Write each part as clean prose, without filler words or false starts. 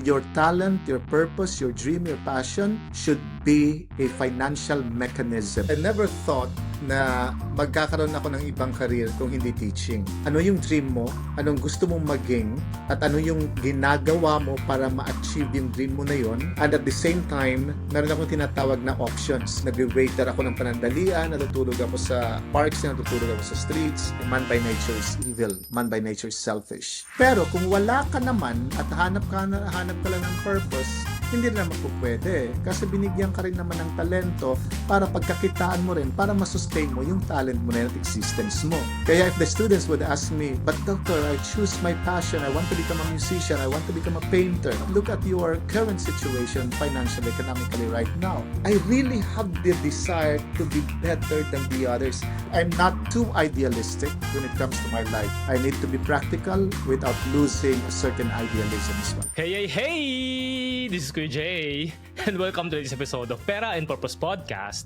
Your talent, your purpose, your dream, your passion should be a financial mechanism. I never thought na magkakaroon ako ng ibang career kung hindi teaching. Ano yung dream mo? Anong gusto mong maging? At ano yung ginagawa mo para ma-achieve yung dream mo na yon? And at the same time, meron akong tinatawag na options. Nag-waiter ako ng panandalian, natutulog ako sa parks, natutulog ako sa streets. Man by nature is evil. Man by nature is selfish. Pero kung wala ka naman at hanap ka lang ng purpose, hindi naman po pwede. Kasi binigyan ka rin naman ng talento para pagkakitaan mo rin, para masustain mo yung talent mo na yun at existence mo. Kaya if the students would ask me, but doctor, I choose my passion. I want to become a musician. I want to become a painter. Look at your current situation financially, economically right now. I really have the desire to be better than the others. I'm not too idealistic when it comes to my life. I need to be practical without losing a certain idealism as well. Hey! This is Kuya Jay, and welcome to this episode of Pera and Purpose Podcast,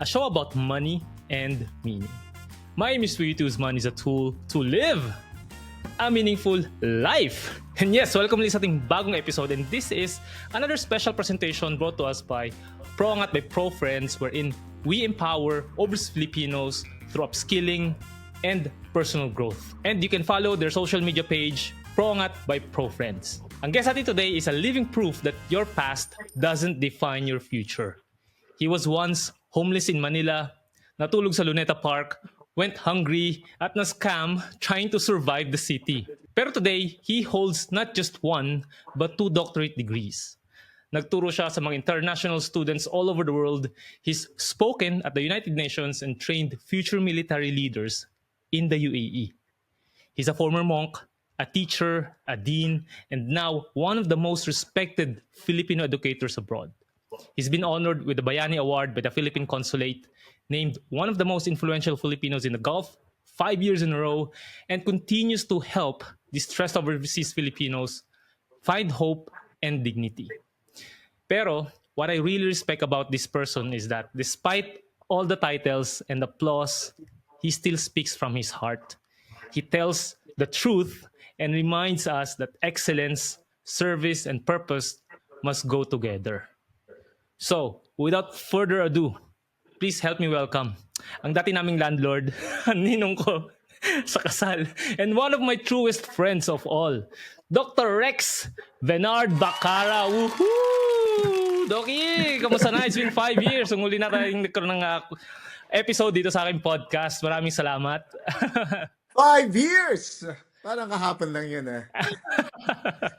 a show about money and meaning. My aim is for you to use money as a tool to live a meaningful life. And yes, welcome ulit sa ating bagong episode, and this is another special presentation brought to us by ProAngat by Pro Friends, wherein we empower overseas Filipinos through upskilling and personal growth. And you can follow their social media page, ProAngat by Pro Friends. Ang guest natin today is a living proof that your past doesn't define your future. He was once homeless in Manila, natulog sa Luneta Park, went hungry at na-scam trying to survive the city. Pero today, he holds not just one, but 2 doctorate degrees. Nagturo siya sa mga international students all over the world. He's spoken at the United Nations and trained future military leaders in the UAE. He's a former monk, a teacher, a dean, and now one of the most respected Filipino educators abroad. He's been honored with the Bayani Award by the Philippine Consulate, named one of the most influential Filipinos in the Gulf 5 years in a row, and continues to help distressed overseas Filipinos find hope and dignity. Pero what I really respect about this person is that despite all the titles and applause, he still speaks from his heart. He tells the truth and reminds us that excellence, service, and purpose must go together. So, without further ado, please help me welcome ang dati naming landlord, ninong ko sa kasal, and one of my truest friends of all, Dr. Rex Bernard Bacara. Woohoo! Doki, kamusta na? It's been 5 years. Ang huli na tayong nagkaroon ng episode dito sa aking podcast. Maraming salamat. 5 years! Parang kahapon lang yun eh.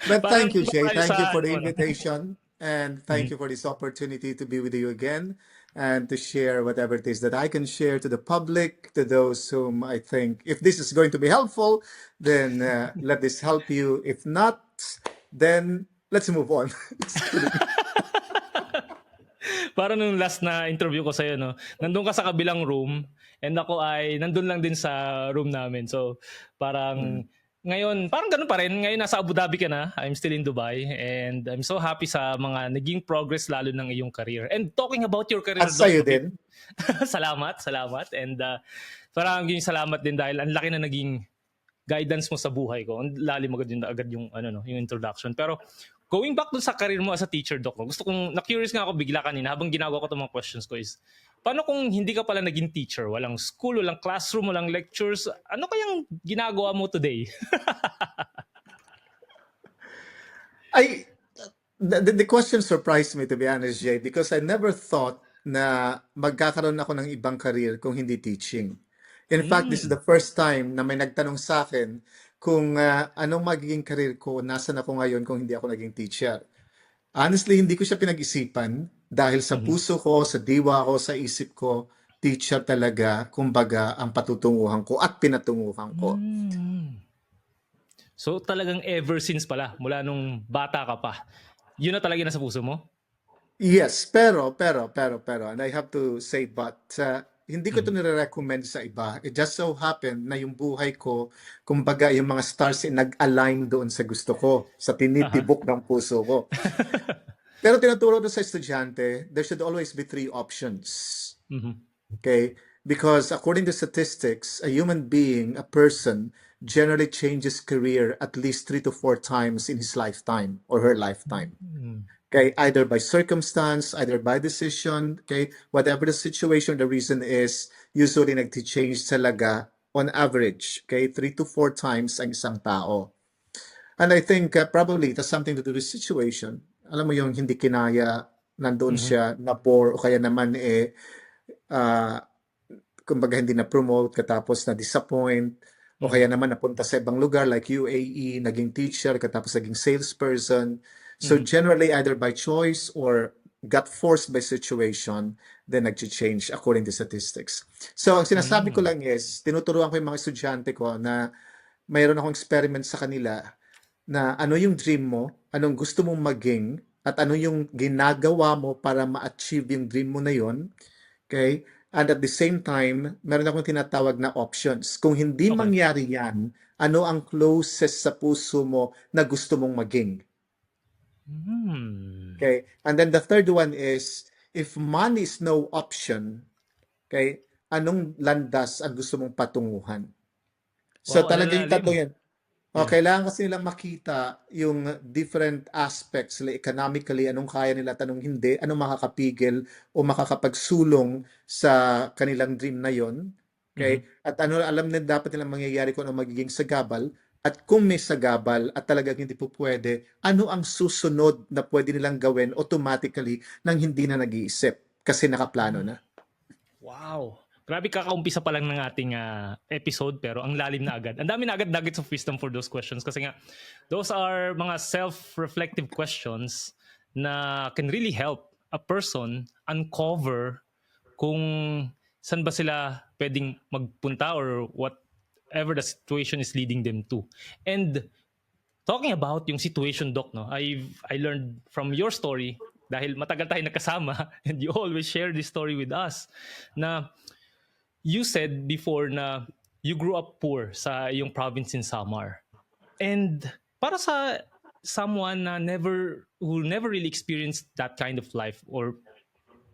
But thank you, Jay. Thank you for the invitation. And thank you for this opportunity to be with you again and to share whatever it is that I can share to the public, to those whom I think, if this is going to be helpful, then let this help you. If not, then let's move on. Para nung last na interview ko sa'yo, no, nandun ka sa kabilang room and ako ay nandun lang din sa room namin. So, parang ngayon, parang ganun pa rin. Ngayon, nasa Abu Dhabi ka na. I'm still in Dubai and I'm so happy sa mga naging progress lalo ng iyong career. And talking about your career, At sa'yo din. salamat. And parang yung salamat din dahil ang laki na naging guidance mo sa buhay ko. Ang lalim agad yung yung introduction. Pero going back dun sa career mo as a teacher, Doc, gusto kong, na-curious nga ako bigla kanina habang ginagawa ko itong mga questions ko is, paano kung hindi ka pala naging teacher? Walang school, walang classroom, walang lectures. Ano kayang ginagawa mo today? The question surprised me, to be honest, Jay, because I never thought na magkakaroon ako ng ibang career kung hindi teaching. In fact, this is the first time na may nagtanong sa akin kung anong magiging career ko, nasan ako ngayon kung hindi ako naging teacher. Honestly, hindi ko siya pinag-isipan dahil sa puso ko, sa diwa ko, sa isip ko, teacher talaga, kumbaga, ang patutunguhan ko at pinatunguhan ko. So talagang ever since pala, mula nung bata ka pa, yun na talaga nasa puso mo? Yes, pero, and I have to say but, hindi ko ito nire-recommend sa iba. It just so happened na yung buhay ko, kumbaga yung mga stars nag-align doon sa gusto ko, sa tinitibok ng puso ko. Pero tinuturo doon sa estudyante, there should always be 3 options. Okay? Because according to statistics, a human being, a person, generally changes career at least 3 to 4 times in his lifetime or her lifetime. Mm. Okay, either by circumstance, either by decision, okay, whatever the situation, the reason is, usually nag-change talaga on average, okay, 3 to 4 times ang isang tao. And I think probably it has something to do with situation. Alam mo yung hindi kinaya, nandoon Mhm. siya, na-bore, o kaya naman ah, kumbaga hindi na-promote, katapos na-disappoint, o Mhm. kaya naman napunta sa ibang lugar like UAE, naging teacher, katapos naging salesperson. So Mhm. generally, either by choice or got forced by situation, then nag-change according to statistics. So ang sinasabi ko Mm. lang is, tinuturuan ko yung mga estudyante ko na mayroon akong experiment sa kanila na ano yung dream mo, anong gusto mong maging, at ano yung ginagawa mo para ma-achieve yung dream mo na yon. Okay? And at the same time, meron akong tinatawag na options. Kung hindi Okay. mangyari yan, ano ang closest sa puso mo na gusto mong maging? Mm. Okay? And then the third one is, if money is no option, okay, anong landas ang gusto mong patunguhan? So Wow, ang talaga yung tatlo lalalim. yan. O, Yeah. kailangan kasi nilang makita yung different aspects, like economically, anong kaya nila at anong hindi, anong makakapigil o makakapagsulong sa kanilang dream na yon. Mhm. Okay? At ano alam nila dapat nilang mangyayari kung ano magiging sagabal. At kung may sagabal at talagang hindi po pwede, ano ang susunod na pwede nilang gawin automatically nang hindi na nag-iisip kasi nakaplano na. Wow. Grabe, kakaumpisa pa lang ng ating episode pero ang lalim na agad. Ang dami na agad nuggets of wisdom for those questions kasi nga those are mga self-reflective questions na can really help a person uncover kung saan ba sila pwedeng magpunta or whatever the situation is leading them to. And talking about yung situation, Doc, no, I learned from your story dahil matagal tayo nakasama and you always share this story with us na you said before na you grew up poor sa yung province in Samar. And para sa someone na who never really experienced that kind of life or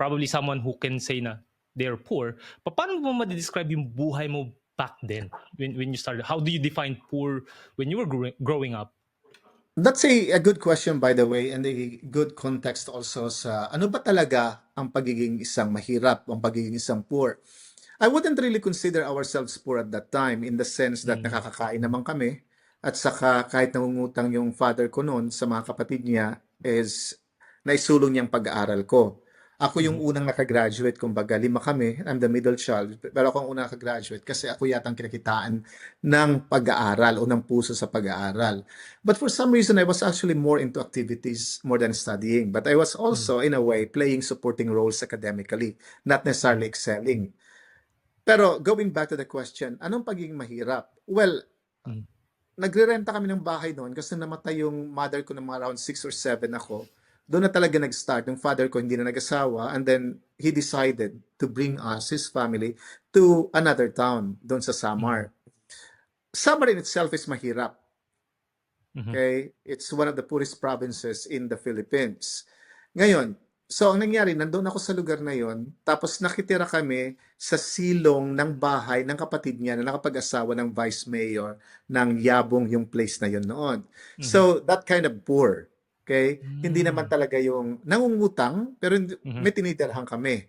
probably someone who can say na they're poor, paano mo ma-describe yung buhay mo back then when you started? How do you define poor when you were growing up? That's a good question, by the way, and a good context also sa ano ba talaga ang pagiging isang mahirap, ang pagiging isang poor. I wouldn't really consider ourselves poor at that time in the sense that Mm. nakakakain naman kami at saka kahit nangungutang yung father ko noon sa mga kapatid niya is naisulong niyang pag-aaral ko. Ako yung Mhm. unang nakagraduate, kumbaga 5 kami, I'm the middle child, pero ako ang unang nakagraduate kasi ako yatang kinakitaan ng pag-aaral o ng puso sa pag-aaral. But for some reason, I was actually more into activities more than studying. But I was Mm. also, in a way, playing supporting roles academically, not necessarily Mhm. excelling. Pero going back to the question, anong pagiging mahirap? Well, Mm. nagre-renta kami ng bahay noon kasi namatay yung mother ko ng mga around 6 or 7 ako. Doon na talaga nag-start. Yung father ko hindi na nag-asawa and then he decided to bring us, his family, to another town, doon sa Mhm. Samar. Samar in itself is mahirap. Mhm. Okay? It's one of the poorest provinces in the Philippines. Ngayon, so ang nangyari, nandun ako sa lugar na yon, tapos nakitira kami sa silong ng bahay ng kapatid niya na nakapag-asawa ng vice mayor ng Yabong yung place na yon noon. Mhm. So, that kind of poor. Okay? Hindi naman Mm. talaga yung nangungutang, pero Mhm. may tinitirhan kami.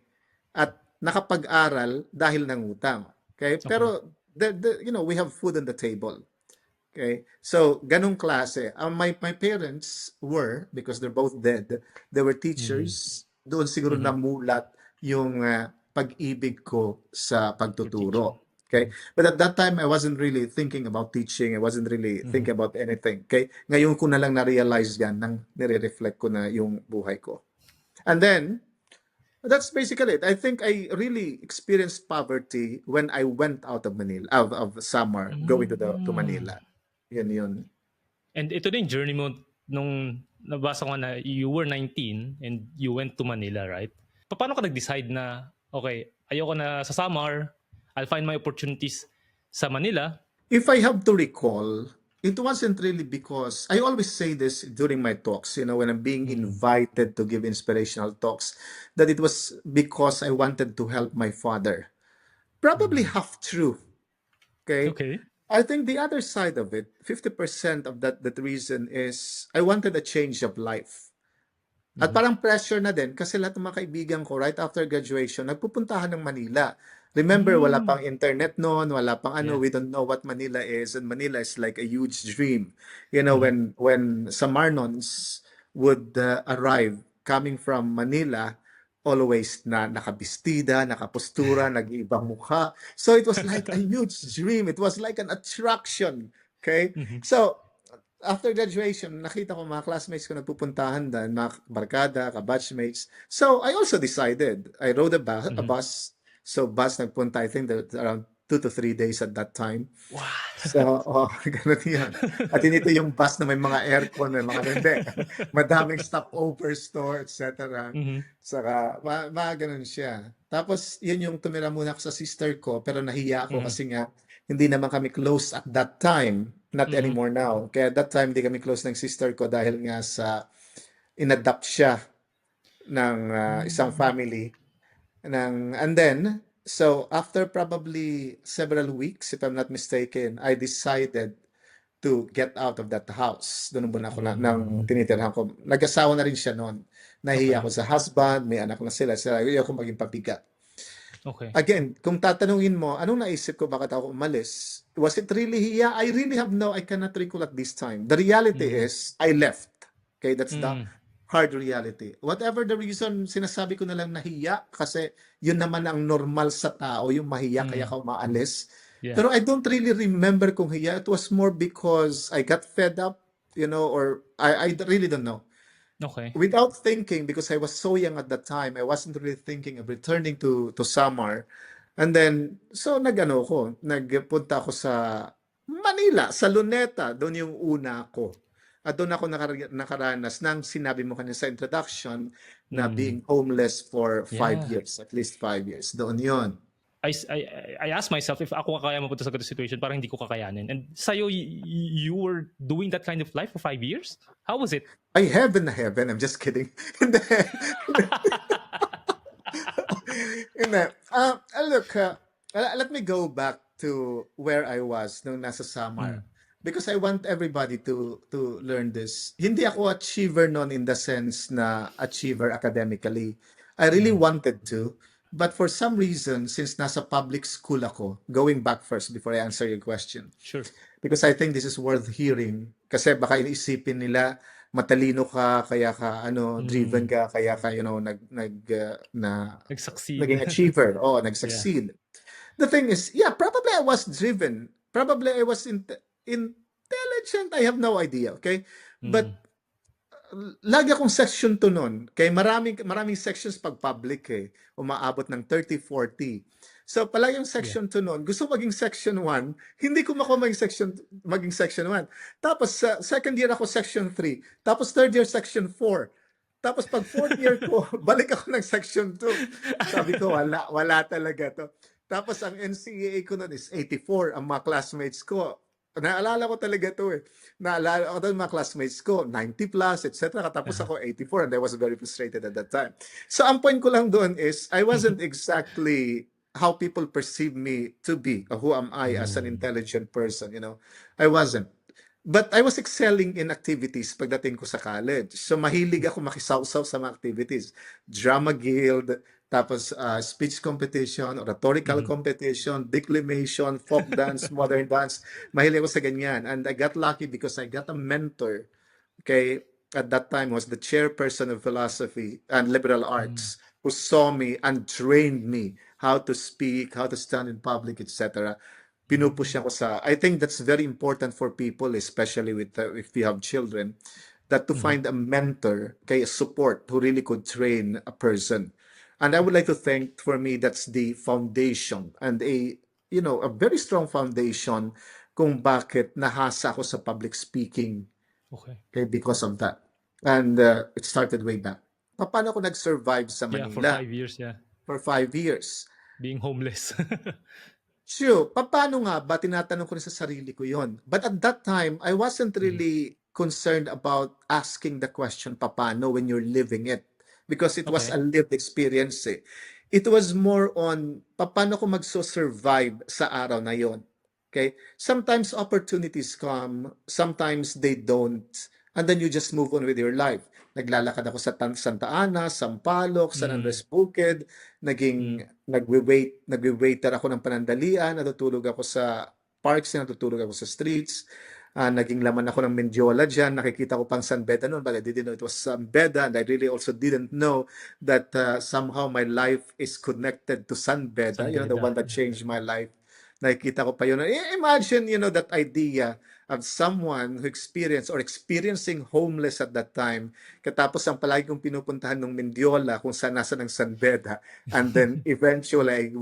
At nakapag-aral dahil nangutang. Okay? Okay. Pero, we have food on the table. Okay? So, ganong klase. My parents were, because they're both dead, they were Mhm. teachers. Doon siguro Mhm. namulat yung pag-ibig ko sa For teaching. pagtuturo. Okay? But at that time, I wasn't really thinking about teaching. I wasn't really Mhm. thinking about anything. Okay? Ngayon ko na lang na-realize yan nang nire-reflect ko na yung buhay ko. And then, that's basically it. I think I really experienced poverty when I went out of Manila, of Samar, going to Mm. Manila. Yun. And ito din journey mo nung nabasa ko na you were 19 and you went to Manila, right? Paano ka nag-decide na, okay, ayoko na sa Samar, I'll find my opportunities sa Manila. If I have to recall, it wasn't really because I always say this during my talks, when I'm being Mhm. invited to give inspirational talks, that it was because I wanted to help my father. Probably Mhm. half true. Okay? Okay. I think the other side of it, 50% of that reason is I wanted a change of life. At Mhm. parang pressure na din kasi lahat ng mga kaibigan ko right after graduation nagpupuntahan ng Manila. Remember, wala Mm. pang internet noon, wala pang ano, Yeah. we don't know what Manila is, and Manila is like a huge dream. You know, Mhm. when Samarnons would arrive coming from Manila, always na nakabistida, nakapostura, nag-iibang mukha. So it was like a huge dream. It was like an attraction. Okay? Mhm. So after graduation, nakita ko mga classmates ko nagpupuntahan doon, mga barkada, kabatchmates. So, I also decided. I rode a Mhm. bus. So, bus nagpunta, I think that around 2 to 3 days at that time. Wow. So, oh, ganun yan. At ito yung bus na may mga aircon, may mga hindi. Madaming stopover store, etc. Mhm. Saka, ganun siya. Tapos, yun yung tumira muna ako sa sister ko, pero nahiya ako Mhm. kasi nga, hindi naman kami close at that time. Not Mhm. anymore now. Kaya that time, hindi kami close ng sister ko dahil nga sa inadapt siya ng isang Mm. family and then, so after probably several weeks, if I'm not mistaken, I decided to get out of that house. Doon muna ako nang tinitirhan ko. Nag-asawa na rin siya noon. Nahiya Okay. ako sa husband, may anak na sila. So, ayaw ko maging pabigat. Okay. Again, kung tatanungin mo, anong naisip ko bakit ako umalis? Was it really hiya? I cannot recall at this time. The reality Mhm. is, I left. Okay, that's the Mm. hard reality. Whatever the reason, sinasabi ko na lang nahiya kasi yun naman ang normal sa tao, yung mahiya kaya Mm. ka umaalis. Yeah. Pero I don't really remember kung hiya. It was more because I got fed up, or I really don't know. Okay. Without thinking, because I was so young at that time, I wasn't really thinking of returning to Samar. And then, so nagpunta ako sa Manila, sa Luneta, doon yung una ko. At doon ako nakaranas ng sinabi mo kanina sa introduction na Mm. being homeless for five Yeah. years, at least 5 years. Doon yon. I asked myself if ako kaya mapunta sa ganitong situation, parang hindi ko kakayanin. And sa'yo, you were doing that kind of life for 5 years? How was it? Ay, heaven na heaven. I'm just kidding. Hindi. Hindi. Look, let me go back to where I was nung nasa Mm. Samar. Because I want everybody to learn this. Hindi ako achiever noon in the sense na achiever academically. I really Mm. wanted to. But for some reason, since nasa public school ako, going back first before I answer your question, Sure. because I think this is worth hearing. Kasi baka iniisipin nila matalino ka, kaya ka driven Mm. ka, kaya ka Nag-succeed. naging achiever, oh, Yeah. nag-succeed. The thing is, yeah, probably I was driven. Probably I was intelligent. I have no idea, okay? But Mm. lagi akong section 2 nun. Kaya maraming sections pag public umaabot ng 30, 40. So pala yung Yeah. section 2 nun, gusto maging section 1, hindi ko makuha maging section 1. Tapos sa second year ako section 3. Tapos third year section 4. Tapos pag fourth year ko, balik ako ng section 2. Sabi ko, wala talaga to. Tapos ang NCAA ko nun is 84. Ang mga classmates ko, naalala ko talaga to Naalala ko doon mga classmates ko, 90 plus, etc. Tapos Uh-huh. ako 84 and I was very frustrated at that time. So ang point ko lang doon is, I wasn't exactly how people perceive me to be, or who am I as an Mm. intelligent person, I wasn't. But I was excelling in activities pagdating ko sa college. So mahilig ako makisawsaw sa mga activities. Drama guild, tapos speech competition, rhetorical Mhm. competition, declamation, folk dance, modern dance. Mahilig ako sa ganyan. And I got lucky because I got a mentor. Okay, at that time was the chairperson of philosophy and liberal Mm. arts who saw me and trained me how to speak, how to stand in public, etc. Pinupush Mm. ako sa, I think that's very important for people, especially if you have children, that to Mhm. find a mentor, kay support who really could train a person. And I would like to think, for me, that's the foundation and a very strong foundation kung bakit nahasa ako sa public speaking. Okay. Okay, because of that. And it started way back. Paano ako nag-survive sa Yeah, for Manila 5 years, yeah. for 5 years? Being homeless. Sure, paano nga ba tinatanong ko rin sa sarili ko yon. But at that time, I wasn't Mhm. really concerned about asking the question, paano, when you're living it. Because it was Okay. a lived experience It was more on, paano ko magso-survive sa araw na yon. Okay? Sometimes opportunities come, sometimes they don't, and then you just move on with your life. Naglalakad ako sa Santa Ana, Sampaloc, San Mm. Andres Bukid, Mm. nagwe-waiter ako ng panandalian, natutulog ako sa parks, natutulog ako sa streets. Naging laman ako ng Mendiola dyan. Nakikita ko pang San Beda noon, but I didn't know it was San Beda, and I really also didn't know that somehow my life is connected to San Beda, San the one Beda. that changed my life. Nakikita ko pa yun. Imagine, that idea of someone who experiencing homeless at that time. Katapos ang palagi kong pinupuntahan ng Mendiola kung saan nasa ng San Beda. And then eventually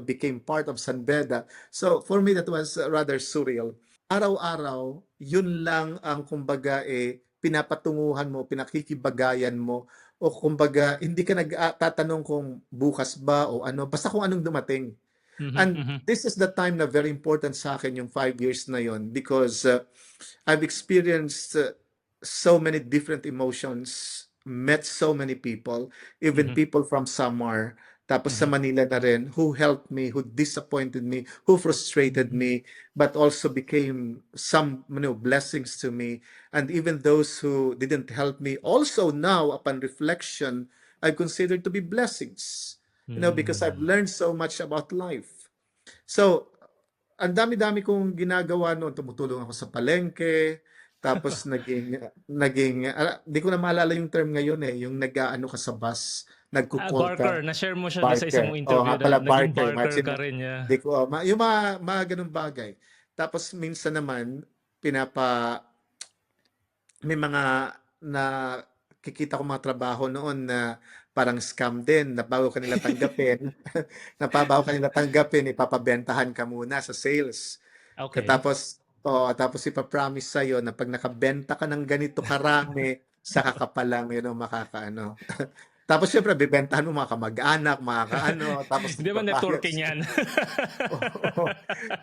became part of San Beda. So for me, that was rather surreal. Araw-araw, yun lang ang kumbaga pinapatunguhan mo, pinakikibagayan mo, o kumbaga hindi ka nagtatanong kung bukas ba o ano, basta kung anong dumating. Mhm, And mhm. this is the time na very important sa akin yung 5 years na yon, because I've experienced so many different emotions, met so many people, even Mhm, people from Samar, tapos sa mhm, Manila na rin, who helped me, who disappointed me, who frustrated mhm. me, but also became some blessings to me. And even those who didn't help me, also now, upon reflection, I consider to be blessings. Because I've Mm. learned so much about life. So, ang dami-dami kong ginagawa noon. Tumutulong ako sa palengke, tapos di ko na maalala yung term ngayon yung nag-aano ka sa bus, nagko-call ka, Barker, na-share mo siya doon sa isang barker. mong Oo nga interview pala, na naging barker. barker Imagine, ka rin niya. di ko, yung mga ganung bagay. Tapos minsan naman, may mga nakikita ko mga trabaho noon na parang scam din, na bago kanila tanggapin, ipapabentahan ka muna sa sales. Okay. Tapos ipapromise sa'yo na pag nakabenta ka ng ganito karami, saka ka pa lang, makakaano. Tapos syempre, bibentahan mo mga kamag-anak, mga kaano, tapos Hindi ba magbabayad. networking yan? Oo.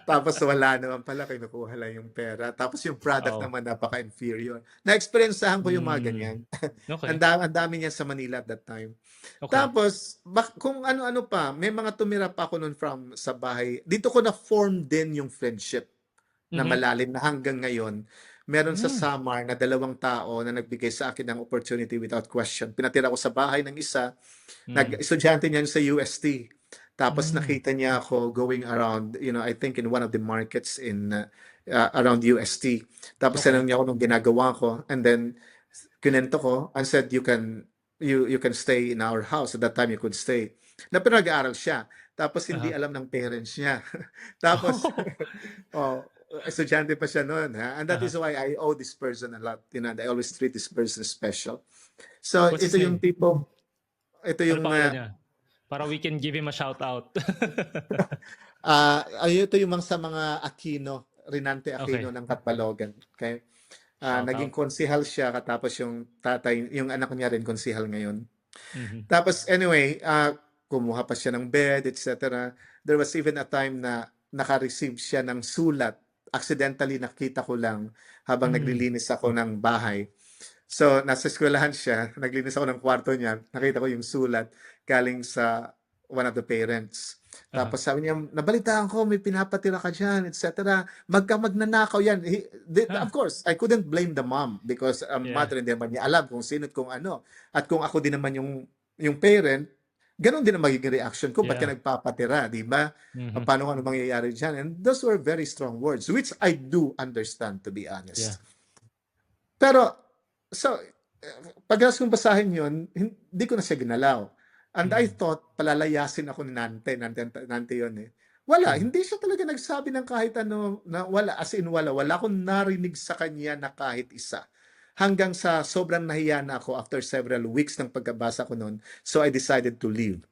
Tapos wala naman pala, kinukuha lang yung pera. Tapos yung product Oo. naman napaka-inferior. Na-experiencehan ko yung mga Mm. ganyan. Okay. Ang dami niyan sa Manila at that time. Okay. Tapos, kung ano-ano pa, may mga tumira pa ako noon from sa bahay. Dito ko na-form din yung friendship na Mhm. malalim na hanggang ngayon. Meron sa Mm. Samar na 2 tao na nagbigay sa akin ng opportunity without question. Pinatira ko sa bahay ng isa, Mm. estudyante niyan sa UST. Tapos Mm. nakita niya ako going around, I think in one of the markets in around UST. Tapos Okay. tinanong niya ako nung ginagawa ko, and then kinento ko and said, you can stay in our house. At that time you could stay. Na pero nag-aaral siya. Tapos hindi Aha. alam ng parents niya. Tapos oh, estudyante pa siya noon, ha? And that is Aha. why I owe this person a lot, and I always treat this person special. So What's his name? ito Ano yung pangalan niya? Para we can give him a shout out. ito yung sa mga Aquino, Rinante Aquino Okay. ng Catbalogan. Okay? Shout Naging out. konsihal siya, katapos yung anak niya rin konsihal ngayon. Mhm. Tapos anyway, kumuha pa siya ng bed, etc. There was even a time na naka-receive siya ng sulat. Accidentally nakita ko lang habang Mm. naglilinis ako ng bahay. So, nasa eskwelahan siya, naglinis ako ng kwarto niya, nakita ko yung sulat galing sa one of the parents. Aha. Tapos sabi niya, nabalitaan ko, may pinapatira ka dyan, etc. Magnanakaw yan. Of Ah, course, I couldn't blame the mom because yeah. mother, hindi naman niya alam kung sino at kung ano. At kung ako din naman yung parent, ganun din ang magiging reaction ko, ba't ka Yeah. nagpapatira, di ba? Mhm. Paano ano mangyayari dyan? And those were very strong words, which I do understand, to be Yeah. honest. Pero, so, pagkatapos kong basahin yun, hindi ko na siya ginalaw. And I Mm. thought, palalayasin ako ni Nante yun eh. Wala, Mhm. hindi siya talaga nagsabi ng kahit ano, na wala, as in wala. Wala akong narinig sa kanya na kahit isa. Hanggang sa sobrang nahiya na ako after several weeks ng pagkabasa ko noon, so I decided to leave.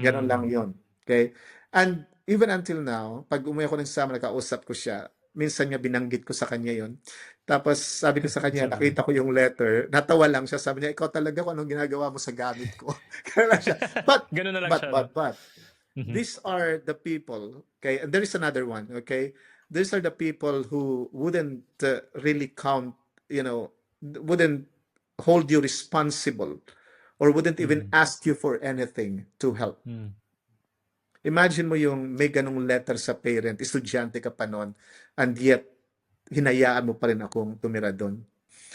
Ganon lang Mm. yon. Okay? And even until now, pag umuwi ako ng sama, nakausap ko siya, minsan nga binanggit ko sa kanya yon. Tapos sabi ko sa kanya, So funny. nakita ko yung letter, natawa lang siya. Sabi niya, ikaw talaga kung anong ginagawa mo sa gamit ko. Kaya lang siya. But, Ganun na lang but, siya, no? but, but, Mhm. these are the people, okay? And there is another one, okay? These are the people who wouldn't really count, wouldn't hold you responsible or wouldn't even Mm. ask you for anything to help. Mm. Imagine mo yung may ganong letter sa parent, estudyante ka pa nun, and yet, hinayaan mo pa rin akong tumira doon.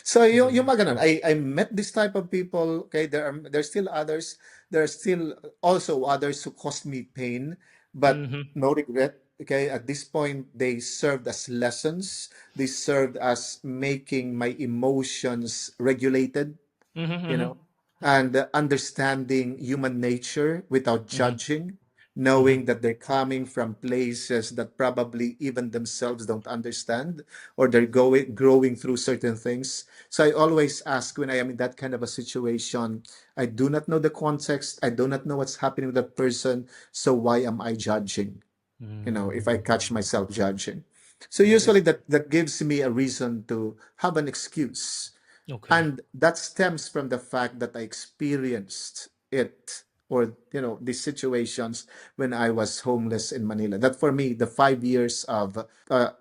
So yung mga ganun, I met this type of people. Okay, there's still others. There are still also others who caused me pain, but Mhm. no regret. Okay, at this point, they served as lessons. They served as making my emotions regulated, Mhm, you mhm. know, and understanding human nature without Mhm. judging, Mhm. knowing that they're coming from places that probably even themselves don't understand, or they're growing through certain things. So I always ask when I am in that kind of a situation, I do not know the context, I do not know what's happening with that person, so why am I judging? If I catch myself judging. So Yes. usually that gives me a reason to have an excuse. Okay. And that stems from the fact that I experienced it, or these situations when I was homeless in Manila. That for me, the 5 years of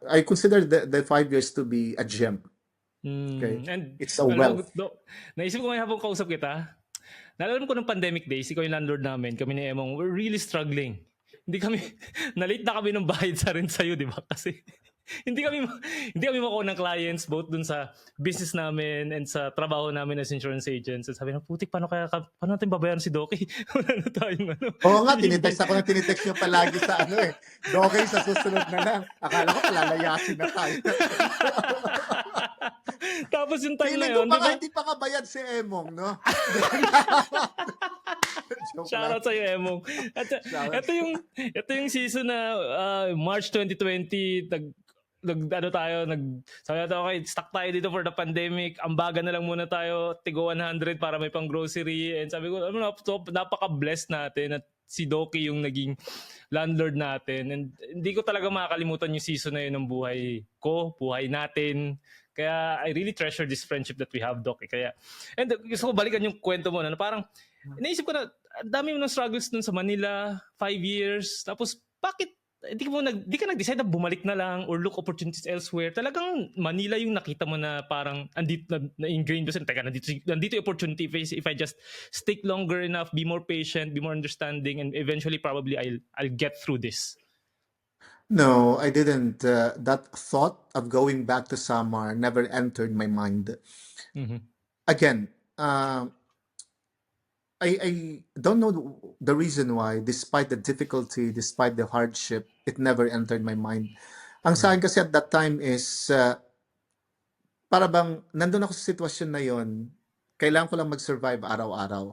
I consider the 5 years to be a gem. Okay, And it's a alam mo, wealth. naisip ko ngayon habang kausap kita, naalala ko ng pandemic days, ikaw yung landlord namin, kami ni Emong, we're really struggling. Hindi kami, na-late na kami ng bayad sa rent sa'yo, di ba? Kasi hindi kami hindi kami makuha ng clients both dun sa business namin and sa trabaho namin as insurance agents. And sabi na, putik, paano natin babayaran si Doki? Wala na tayong Oo nga, hinihingi. tinitext ako ng tinitext nyo palagi sa Dogay, sa susunod na lang. Akala ko palalayasin na tayo. Tapos yung time na Feeling ko yun, pa di nga ba? hindi pa kabayad si Emong, no? Joke lang. Shoutout sa'yo, Emong. At Shout. ito yung season na March 2020, ano tayo, sabi natin, okay, stuck tayo dito for the pandemic, ambagan na lang muna tayo, tigo 100 para may pang grocery. And sabi ko, so, napaka-blessed natin at si Doki yung naging landlord natin. And hindi ko talaga makakalimutan yung season na yun ng buhay ko, buhay natin. Kaya I really treasure this friendship that we have, Doc. Kaya, and gusto ko balikan yung kwento mo na parang, naisip ko na, ang dami mo ng struggles dun sa Manila, 5 years, tapos bakit di ka nag-decide na bumalik na lang or look opportunities elsewhere? Talagang Manila yung nakita mo na parang andito na-ingrained doon. Teka, nandito yung opportunity if I just stick longer enough, be more patient, be more understanding, and eventually probably I'll get through this. No, I didn't. That thought of going back to Samar never entered my mind. Mm-hmm. Again, I don't know the reason why, despite the difficulty, despite the hardship, it never entered my mind. Ang sa akin kasi at that time is, para bang nandun ako sa sitwasyon na yon, kailangan ko lang mag-survive araw-araw.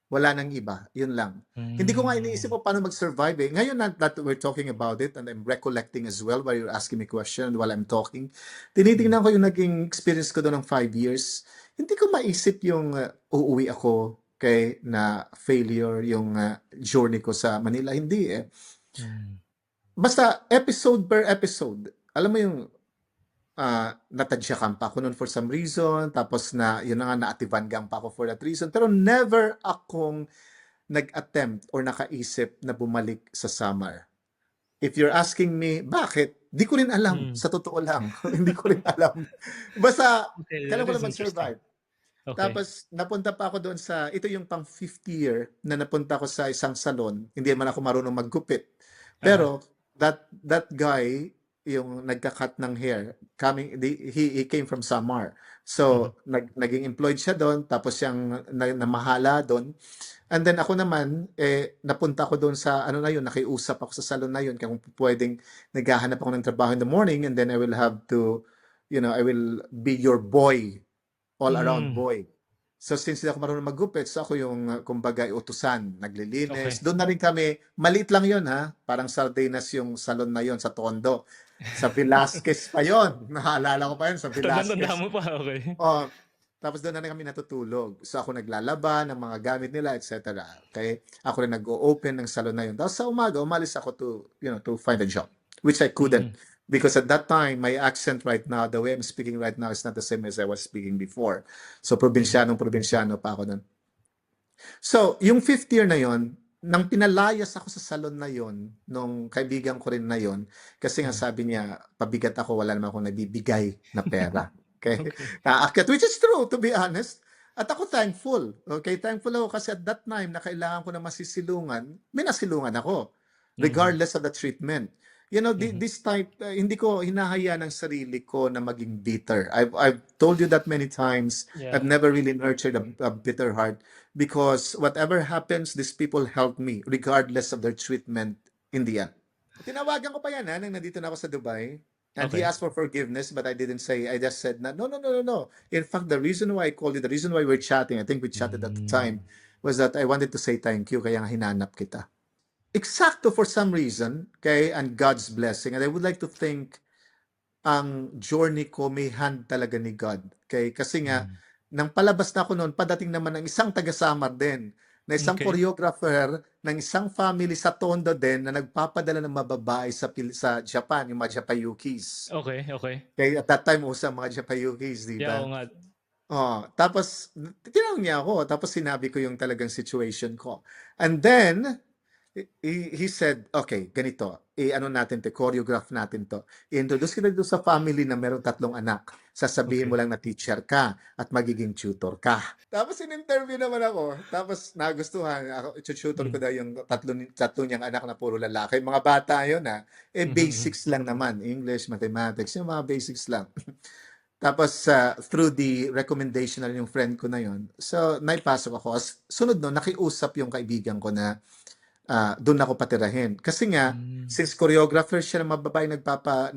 Wala nang iba, yun lang. Hindi ko nga iniisip ko paano mag-survive eh. Ngayon that we're talking about it and I'm recollecting as well while you're asking me question while I'm talking, tinitingnan ko yung naging experience ko doon ng 5 years. Hindi ko maisip yung uuwi ako kay na failure yung journey ko sa Manila. Hindi eh. Basta episode per episode. Alam mo yung natadyakan pa ako noon for some reason, tapos yun na nga, naatibangang pa ako for that reason. Pero never akong nag-attempt or nakaisip na bumalik sa Samar. If you're asking me, bakit? Di ko rin alam. Sa totoo lang. Hindi ko rin alam. Basta, Okay, kailangan that ko is lang interesting. mag-survive. Okay. Tapos, napunta pa ako doon ito yung pang 5th year na napunta ako sa isang salon. Hindi man ako marunong maggupit. Pero, that guy, yung nagka-cut ng hair, he came from Samar. So, naging employed siya doon, tapos siyang namahala doon. And then ako naman, napunta ako doon sa, nakiusap ako sa salon na yun, kung pwedeng naghahanap ako ng trabaho in the morning, and then I will have to, I will be your boy, all-around boy. So since hindi ako marunong maggupit, so ako yung, kumbaga, utusan, naglilinis. Okay. Doon na rin kami, maliit lang yun ha, parang sardinas yung salon na yun sa Tondo. Sa Velasquez pa yun. Naalala ko pa yun, sa Tanda Velasquez. mo pa, okay. Oh, tapos doon na rin kami natutulog. So ako naglalaba ng mga gamit nila, etc. Okay? Ako rin nag-o-open ng salon na yun. Tapos sa umaga, umalis ako to find a job, which I couldn't. Because at that time, my accent right now, the way I'm speaking right now is not the same as I was speaking before. So probinsyano pa ako nun. So, yung 5th year na yon, nang pinalayas ako sa salon na yon, nung kaibigan ko rin na yon, kasi nga sabi niya, pabigat ako, wala naman akong nabibigay na pera. Okay? Naakyat, which is true, to be honest. At ako thankful. Okay? Thankful ako kasi at that time na kailangan ko na masisilungan, may nasilungan ako. regardless of the treatment. This type, hindi ko hinahayaan ng sarili ko na maging bitter. I've told you that many times. Yeah. I've never really nurtured a bitter heart because whatever happens, these people help me regardless of their treatment in the end. Tinawagan ko pa yan nang nandito na ako sa Dubai. And he Okay. asked for forgiveness, but I didn't say, I just said, no, no, no, no, no. In fact, the reason why I called you, the reason why we're chatting, I think we chatted at the time, was that I wanted to say thank you, kaya nga hinanap kita. Eksakto for some reason, okay, and God's blessing. And I would like to think ang journey ko may hand talaga ni God. Okay? Kasi nga, nang palabas na ako noon, padating naman ng isang taga-Samar din, na isang Okay. choreographer ng isang family sa Tondo din na nagpapadala ng mababae sa Japan, yung mga Japayukis. Okay. Okay. Okay, at that time, usang mga Japayukis, di Yeah, ba? oo nga. Tapos, tinanong niya ako, tapos sinabi ko yung talagang situation ko. And then, he said, okay, ganito, ano natin to, choreograph natin to. I-introduce kita dito sa family na meron 3 anak. Sasabihin Okay. mo lang na teacher ka at magiging tutor ka. Tapos in-interview naman ako. Tapos nagustuhan. Ako, tutor ko daw yung tatlo niyang anak na puro lalaki. Mga bata yun basics lang naman. English, mathematics, yung mga basics lang. Tapos, through the recommendation na yung friend ko na yun, so, naipasok ako. Sunod no, nakiusap yung kaibigan ko na doon ako patirahin. Kasi nga, since choreographer siya ng mga babae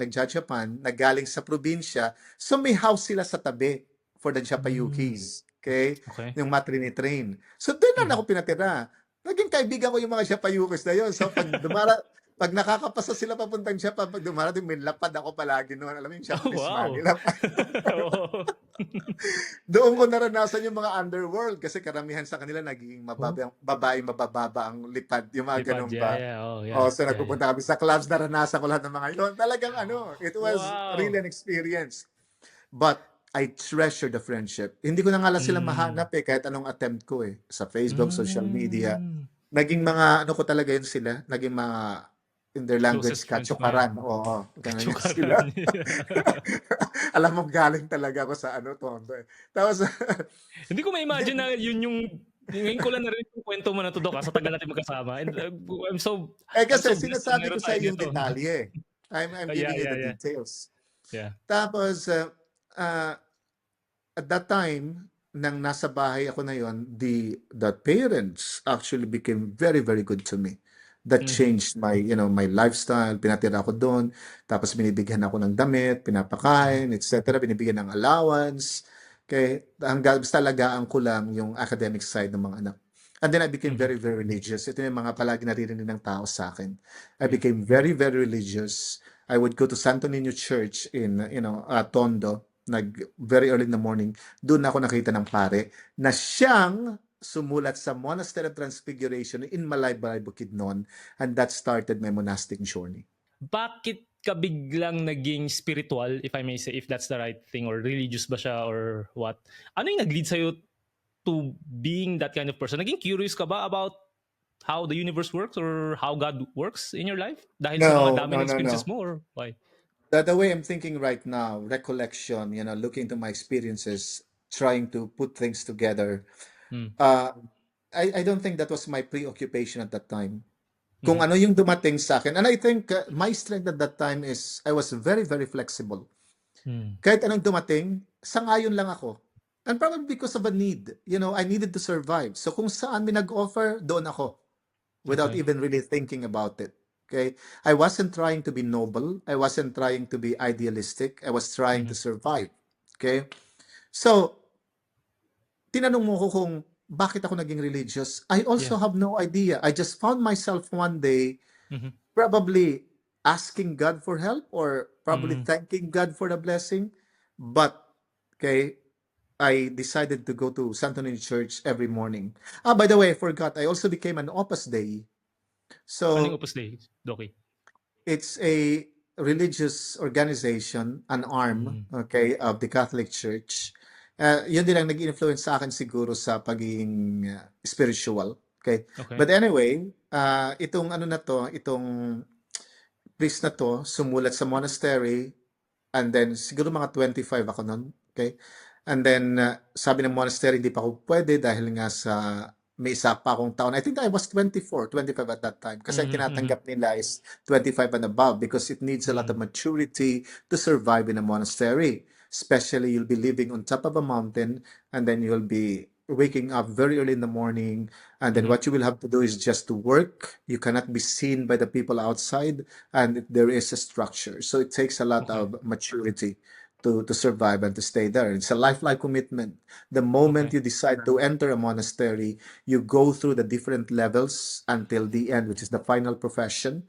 nagja-Japan, nagaling sa probinsya, so may house sila sa tabi for the Japayukis. Okay? Okay. Yung matrini train. So, doon na ako pinatira. Naging kaibigan ko yung mga Japayukis na yun. So, pag nakakapasa sila papuntang Japan, pag dumarating, may lapad ako palagi noon. Alam mo yung Japanese Wow. man. Doon ko naranasan yung mga underworld kasi karamihan sa kanila nagiging babae mabababa ang lipad. Yung mga Lipad, ganun ba? So yeah. nagpupunta kami sa clubs, naranasan ko lahat ng mga yun. Talagang it was Wow. really an experience. But I treasure the friendship. Hindi ko na nga lang sila mahanap kahit anong attempt ko sa Facebook, social media. Naging mga ko talaga yun sila. Naging mga in their language, Closest friends mo kachukaran. Oo, ganun yun sila. Alam mo, galing talaga ako sa Tondo. Tapos, Hindi ko ma-imagine na yun yung ngayon ko lang narinig yung kwento mo na to, Doc, sa tagal natin magkasama. And I'm so kasi blessed sinasabi na ko meron sa tayo yung nito. detalye. I'm giving you the details. Yeah. Tapos, at that time, nang nasa bahay ako na yon, the parents actually became very, very good to me. That changed my, my lifestyle. Pinatira ako doon. Tapos binibigyan ako ng damit, pinapakain, etc. Binibigyan ng allowance. Okay? Hanggang basta alagaan ko lang yung academic side ng mga anak. And then I became very, very religious. Ito yung mga palagi naririnig ng tao sa akin. I became very, very religious. I would go to Santo Niño Church in, Tondo, very early in the morning. Doon ako nakita ng pare na siyang sumulat sa Monastery of Transfiguration in Malaybalay, Bukidnon, and that started my monastic journey. Bakit ka biglang naging spiritual, if I may say, if that's the right thing, or religious ba siya, or what? Ano yung nag-lead sa'yo to being that kind of person? Naging curious ka ba about how the universe works or how God works in your life? Dahil sa mga dami ng experiences mo, or why? The way I'm thinking right now, recollection, looking to my experiences, trying to put things together, I don't think that was my preoccupation at that time. Kung ano yung dumating sa akin. And I think my strength at that time is I was very, very flexible. Kahit anong dumating, sangayon lang ako. And probably because of a need. I needed to survive. So kung saan may nag-offer, doon ako. Without even really thinking about it. Okay? I wasn't trying to be noble. I wasn't trying to be idealistic. I was trying to survive. Okay? So, tinanong mo ko kung bakit ako naging religious. I also have no idea. I just found myself one day probably asking God for help or probably thanking God for the blessing. But, okay, I decided to go to Santo Niño Church every morning. By the way, I forgot. I also became an Opus Dei. So, Anong Opus Dei, Doki? it's a religious organization, an arm, okay, of the Catholic Church. Yun din ang nag-influence sa akin siguro sa pagiging spiritual. Okay? But anyway, itong priest na to, sumulat sa monastery, and then siguro mga 25 ako nun. Okay? And then, sabi ng monastery, hindi pa ako pwede dahil nga sa may isa pa akong taon. I think I was 24, 25 at that time. Kasi ang Mhm, mhm, tinatanggap nila is 25 and above because it needs a lot of mhm. maturity to survive in a monastery. Especially, you'll be living on top of a mountain and then you'll be waking up very early in the morning. And then Mhm, what you will have to do is just to work. You cannot be seen by the people outside, and there is a structure. So it takes a lot okay, of maturity to survive and to stay there. It's a lifelong commitment. The moment okay. you decide to enter a monastery, you go through the different levels until the end, which is the final profession.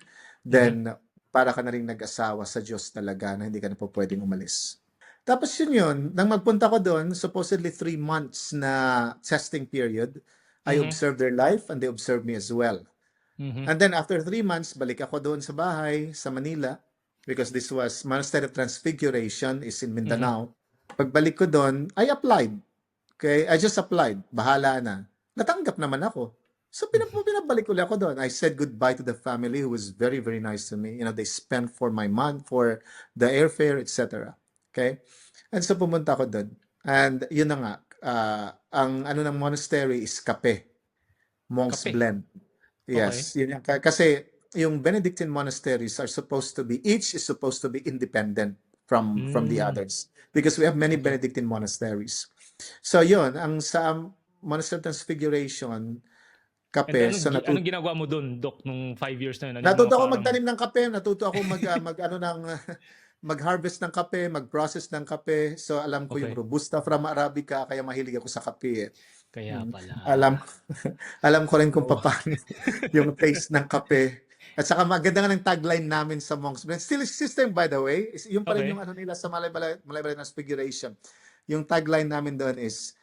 Mhm, Then, para ka na rin nag-asawa sa Diyos talaga na hindi ka na po pwedeng umalis. Tapos yun, nang magpunta ko doon, supposedly 3 months na testing period, I mhm, observed their life and they observed me as well. mhm, And then after 3 months, balik ako doon sa bahay, sa Manila, because this was Monastery of Transfiguration is in mhm. Mindanao. Pagbalik ko doon, I applied. Okay, I just applied. Bahala na. Natanggap naman ako. So pinabalik ulit ako doon. I said goodbye to the family who was very, very nice to me. You know, they spent for my month, for the airfare, etc. Okay? And so pumunta ako doon. And yun na nga, ang ano ng monastery is kape, monk's Kape. blend. Okay. Yes, yun yung, kasi yung Benedictine monasteries are supposed to be, each is supposed to be independent from the Mm, others because we have many okay. Benedictine monasteries. So yun, ang sa Monastery of Transfiguration, And then kape, so anong ginagawa mo dun, Doc, nung 5 years na yun? Ano yung mga natuto ako parang magtanim ng kape, natuto ako mag ano ng mag-harvest ng kape, mag-process ng kape. So alam ko yung okay, Robusta from Arabica kaya mahilig ako sa kape. kaya Mm. pala. Alam alam ko rin kung Oo. paano yung taste ng kape. At saka maganda nga ng tagline namin sa Monks Blend. Still system by the way. Yung pa rin yung Okay. ano nila sa Malay-Balay na Figuration. Yung tagline namin doon is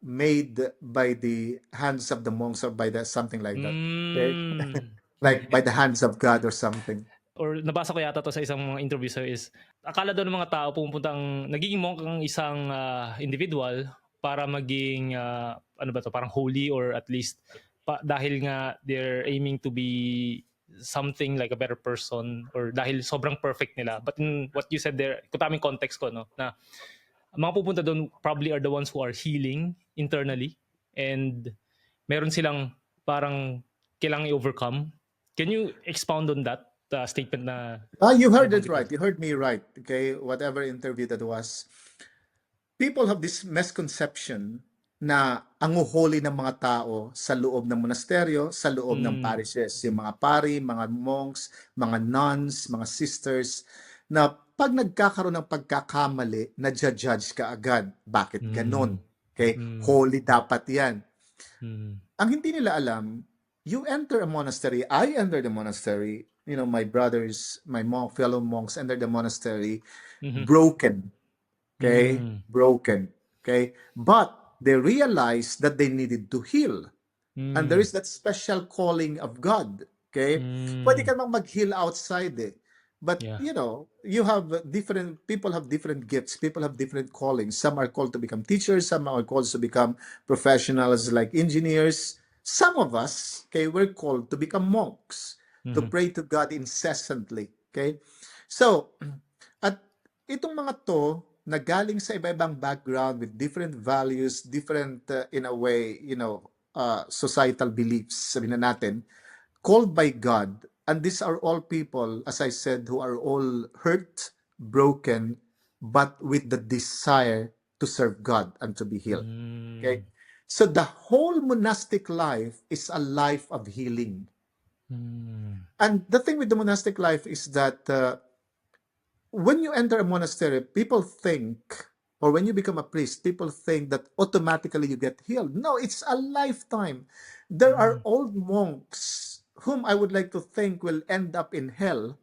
made by the hands of the monks or by the something like that. Okay? Mm. Like by the hands of God or something. Or nabasa ko yata to sa isang mga interview sa'yo is, akala daw ng mga tao pumupuntang, nagiging monk ang isang individual para maging, ano ba to, parang holy or at least, dahil nga they're aiming to be something like a better person or dahil sobrang perfect nila. But in what you said there, kung tamang context ko, no, na ang mga pupunta doon probably are the ones who are healing internally and meron silang parang kailangang i-overcome. Can you expound on that statement na You heard it nabanggit mo? right. You heard me right. Okay? Whatever interview that was. People have this misconception na ang uholy ng mga tao sa loob ng monasteryo, sa loob ng Mm, parishes, yung mga pari, mga monks, mga nuns, mga sisters, na pag nagkakaroon ng pagkakamali, na-judge ka agad. Bakit mm, ganon? Okay? mm, Holy dapat yan. mm, Ang hindi nila alam, you enter a monastery, I entered the monastery, you know, my brothers, my monk, fellow monks entered the monastery mhm, broken. Okay? mm, Broken. Okay? But they realized that they needed to heal. And there mm, is that special calling of God. Okay? Pwede mm, ka mang mag-heal outside eh. But, yeah. you know, you have people have different gifts. People have different callings. Some are called to become teachers. Some are called to become professionals like engineers. Some of us, okay, we're called to become monks, to Mhm, pray to God incessantly. Okay? So, at itong mga to, na galing sa iba-ibang background with different values, different, in a way, you know, societal beliefs, sabihin na natin, called by God. And these are all people, as I said, who are all hurt, broken, but with the desire to serve God and to be healed. Okay? mm, So the whole monastic life is a life of healing. mm, And the thing with the monastic life is that when you enter a monastery, people think, or when you become a priest, people think that automatically you get healed. No, it's a lifetime. There are mm, old monks whom I would like to think will end up in hell,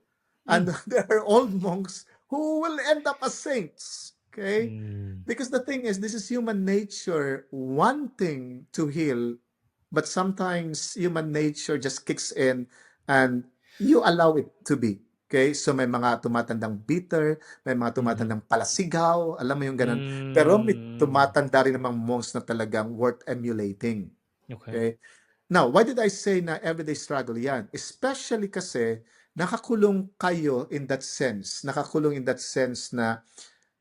and mm, there are old monks who will end up as saints. Okay? mm, Because the thing is, this is human nature wanting to heal, but sometimes human nature just kicks in and you allow it to be. Okay? So may mga tumatandang bitter, may mga mhm, tumatandang palasigaw, alam mo yung ganun. Pero may mm, tumatanda rin namang monks na talagang worth emulating. okay. Okay? Now, why did I say na everyday struggle yan? Especially kasi nakakulong kayo in that sense. Nakakulong in that sense na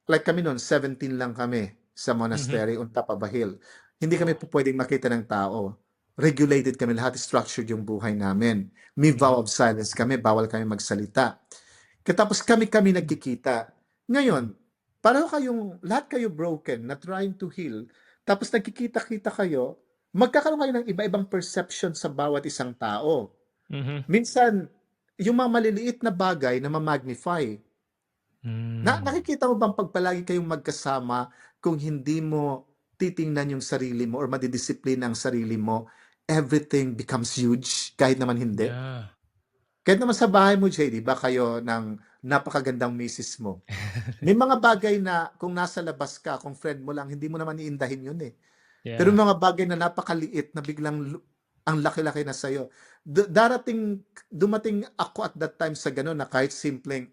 like kami noon, 17 lang kami sa Mhm, monastery on top of a hill. hindi kami po pwedeng makita ng tao. Regulated kami lahat, structured yung buhay namin. May vow of silence kami, bawal kami magsalita. Katapos kami nagkikita. Ngayon, pareho kayong, lahat kayo broken, na trying to heal, tapos nagkikita-kita kayo, magkakaroon kayo ng iba-ibang perception sa bawat isang tao. Mhm. Minsan, yung mga maliliit na bagay na ma-magnify. Nakikita mo bang pag palagi kayong magkasama, kung hindi mo titingnan yung sarili mo or madidisiplina ang sarili mo, everything becomes huge kahit naman hindi. Yeah. Kahit naman sa bahay mo, Jay, di ba kayo ng napakagandang misis mo? May mga bagay na kung nasa labas ka, kung friend mo lang, hindi mo naman iindahin yun eh. Pero Yeah. mga bagay na napakaliit na biglang ang laki-laki na sa'yo. Dumating ako at that time sa gano'n na kahit simpleng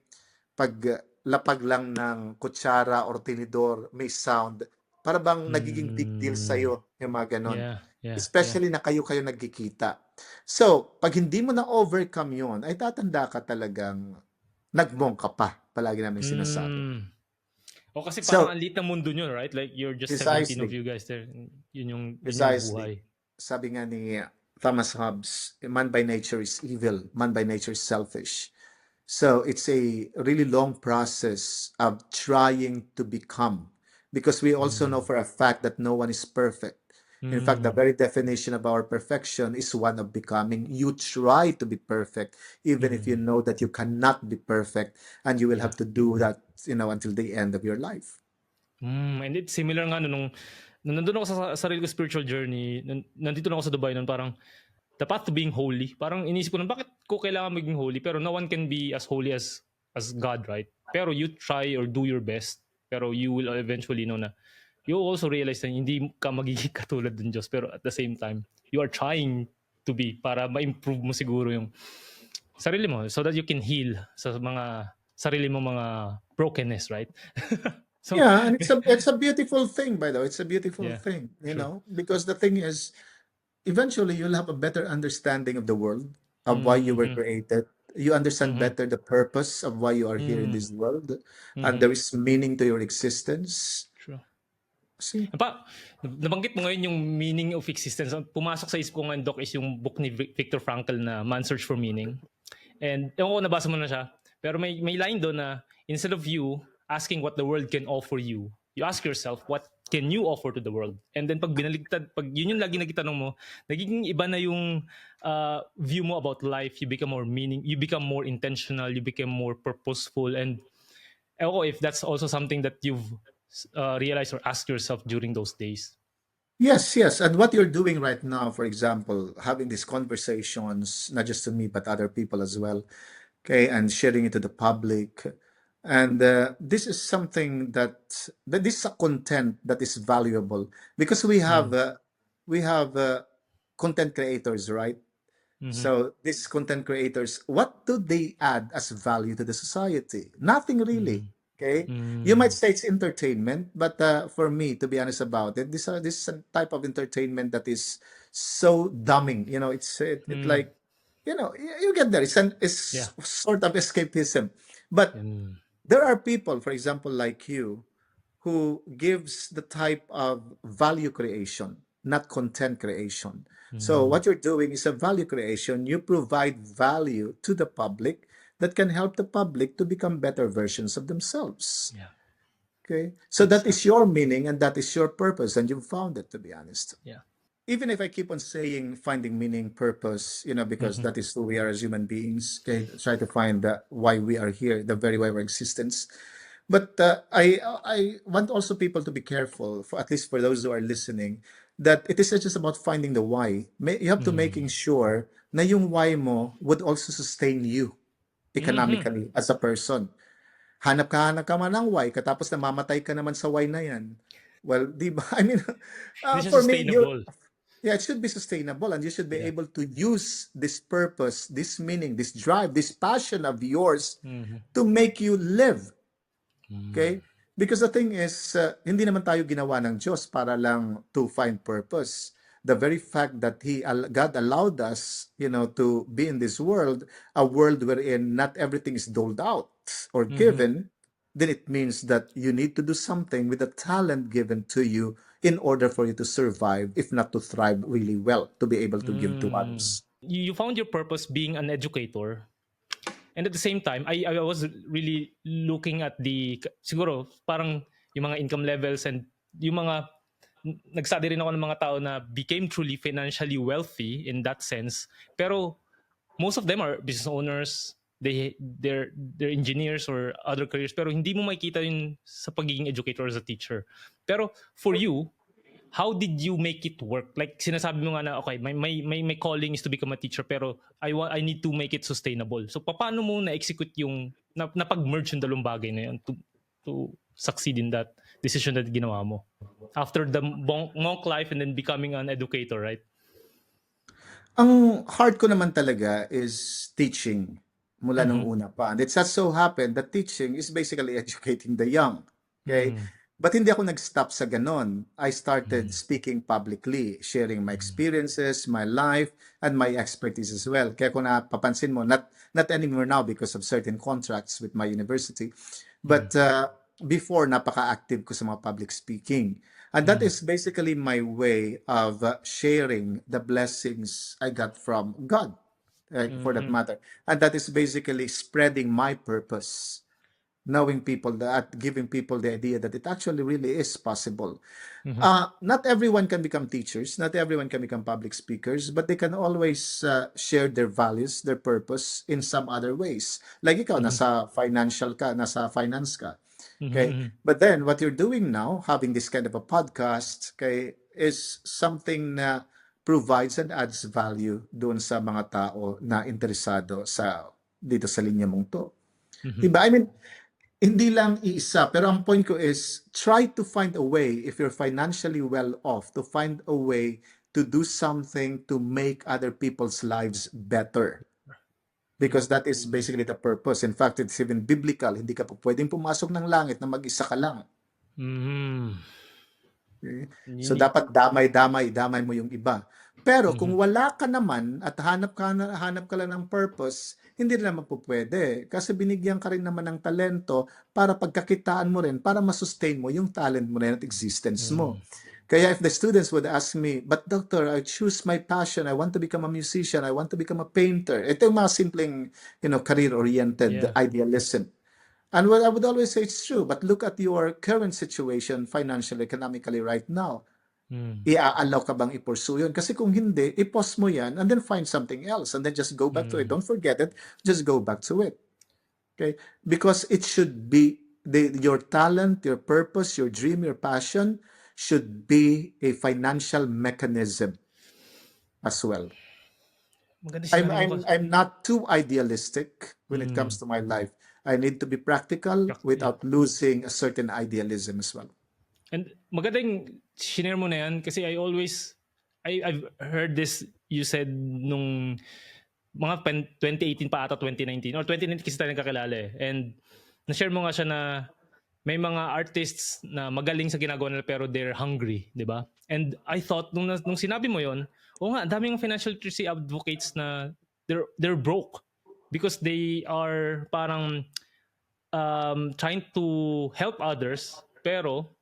paglapag lang ng kutsara or tinidor, may sound, para bang nagiging big deal sa'yo yung mga gano'n. Yeah. Yeah. Especially na kayo nagkikita. So, pag hindi mo na-overcome yun, ay tatanda ka talagang nagmong ka pa. Palagi namin sinasabi. O kasi So, parang ang liit ng mundo nyo, right? Like you're just 17 of precisely. you guys there. Yun yung Precisely. buhay. Sabi nga ni Thomas Hobbes, man by nature is evil, man by nature is selfish. So it's a really long process of trying to become, because we also know for a fact that no one is perfect. In fact, the very definition of our perfection is one of becoming. You try to be perfect, even if you know that you cannot be perfect, and you will have to do that, until the end of your life. And it's similar nga nung nandun ako sa sarili ko spiritual journey, nandito na ako sa Dubai nun, parang the path to being holy. Parang inisip ko nun, bakit ko kailangan maging holy? Pero no one can be as holy as God, right? Pero you try or do your best. Pero you will eventually know na you also realize na hindi ka magiging katulad ng Diyos. Pero at the same time, you are trying to be para ma-improve mo siguro yung sarili mo so that you can heal sa mga sarili mo mga brokenness, right? So, yeah, and it's a beautiful thing, by the way. It's a beautiful Yeah, thing, true. because the thing is, eventually you'll have a better understanding of the world, of why you were created. You understand better the purpose of why you are here in this world, and there is meaning to your existence. True. See? Nabanggit mo ngayon yung meaning of existence. Ang pumasok sa isip ko ngayon, Doc, is yung book ni Viktor Frankl na Man's Search for Meaning. And ewan ko, nabasa mo na siya. Pero may line doon na instead of you asking what the world can offer you, you ask yourself, what can you offer to the world? And then pag yun yung lagi nagtatanong mo, nagiging iba na yung view mo about life. You become more intentional, you become more purposeful. And ewan ko if that's also something that you've realize or ask yourself during those days? Yes. And what you're doing right now, for example, having these conversations, not just to me, but other people as well, okay, and sharing it to the public. And this is something that this is a content that is valuable, because we have content creators, right? So these content creators, what do they add as value to the society? Nothing really. Okay, you might say it's entertainment, but for me, to be honest about it, this is a type of entertainment that is so dumbing. It's like, you get there. It's Yeah. sort of escapism, but there are people, for example, like you, who gives the type of value creation, not content creation. So what you're doing is a value creation. You provide value to the public that can help the public to become better versions of themselves. Yeah. Okay? So that is your meaning and that is your purpose, and you found it, to be honest. Yeah. Even if I keep on saying finding meaning, purpose, because that is who we are as human beings, okay? Try to find why we are here, the very why of our existence. But I want also people to be careful, at least for those who are listening, that it is not just about finding the why. You have to making sure na yung why mo would also sustain you economically as a person. Hanap ka man ng why, katapos namamatay ka naman sa why na yan. Well, di ba? I mean, This is for me, sustainable. it should be sustainable, and you should be able to use this purpose, this meaning, this drive, this passion of yours to make you live. Okay? Because the thing is, hindi naman tayo ginawa ng Diyos para lang to find purpose. The very fact that God allowed us, to be in this world, a world wherein not everything is doled out or given, then it means that you need to do something with the talent given to you in order for you to survive, if not to thrive really well, to be able to give to Mm. others. You found your purpose being an educator. And at the same time, I was really looking at siguro, parang yung mga income levels and yung mga, nag-study rin ako ng mga tao na became truly financially wealthy in that sense. Pero most of them are business owners, they're engineers or other careers, pero hindi mo makikita yun sa pagiging educator as a teacher. Pero for you, how did you make it work? Like sinasabi mo nga na okay, my calling is to become a teacher, pero I need to make it sustainable. So paano mo na-execute yung napag-merge yung dalawang bagay na yun to succeed in that decision that ginawa mo after the monk life and then becoming an educator, right? Ang heart ko naman talaga is teaching mula nung una pa. And it just so happened that teaching is basically educating the young. Okay? But hindi ako nag-stop sa ganon. I started speaking publicly, sharing my experiences, my life, and my expertise as well. Kaya kung napapansin mo, not anymore now because of certain contracts with my university, but before, napaka-active ko sa mga public speaking. And that is basically my way of sharing the blessings I got from God, for that matter. And that is basically spreading my purpose, knowing people that, giving people the idea that it actually really is possible. Not everyone can become teachers, not everyone can become public speakers, but they can always share their values, their purpose in some other ways. Like ikaw, nasa finance ka. Okay. But then what you're doing now, having this kind of a podcast, okay, is something na provides and adds value doon sa mga tao na interesado dito sa linya mong to. Diba? I mean, hindi lang iisa, pero ang point ko is try to find a way, if you're financially well off, to find a way to do something to make other people's lives better. Because that is basically the purpose. In fact, it's even biblical. Hindi ka po pwedeng pumasok ng langit na mag-isa ka lang. Okay? So dapat damay mo yung iba. Pero kung wala ka naman at hanap ka lang ng purpose, hindi rin naman po pwede. Kasi binigyan ka rin naman ng talento para pagkakitaan mo rin, para masustain mo yung talent mo rin at existence mo. Kaya if the students would ask me, but doctor, I choose my passion. I want to become a musician. I want to become a painter. Ito yung mga simpleng, career-oriented idealism. And what I would always say, it's true. But look at your current situation, financially, economically right now. Iaalaw ka bang i-pursue yun? Kasi kung hindi, i-pause mo yan and then find something else and then just go back to it. Don't forget it. Just go back to it. Okay? Because it should be your talent, your purpose, your dream, your passion should be a financial mechanism as well. I'm not too idealistic when it comes to my life. I need to be practical without losing a certain idealism as well. And magandang shinare mo na yan kasi I've heard this, you said nung mga 2018 pa ata, 2019 or 2019 kasi tayo nagkakilala eh. And na-share mo nga siya na may mga artists na magaling sa ginagawa nila pero they're hungry, di ba? And I thought, nung sinabi mo yon, oo nga, daming financial literacy advocates na they're broke because they are parang trying to help others pero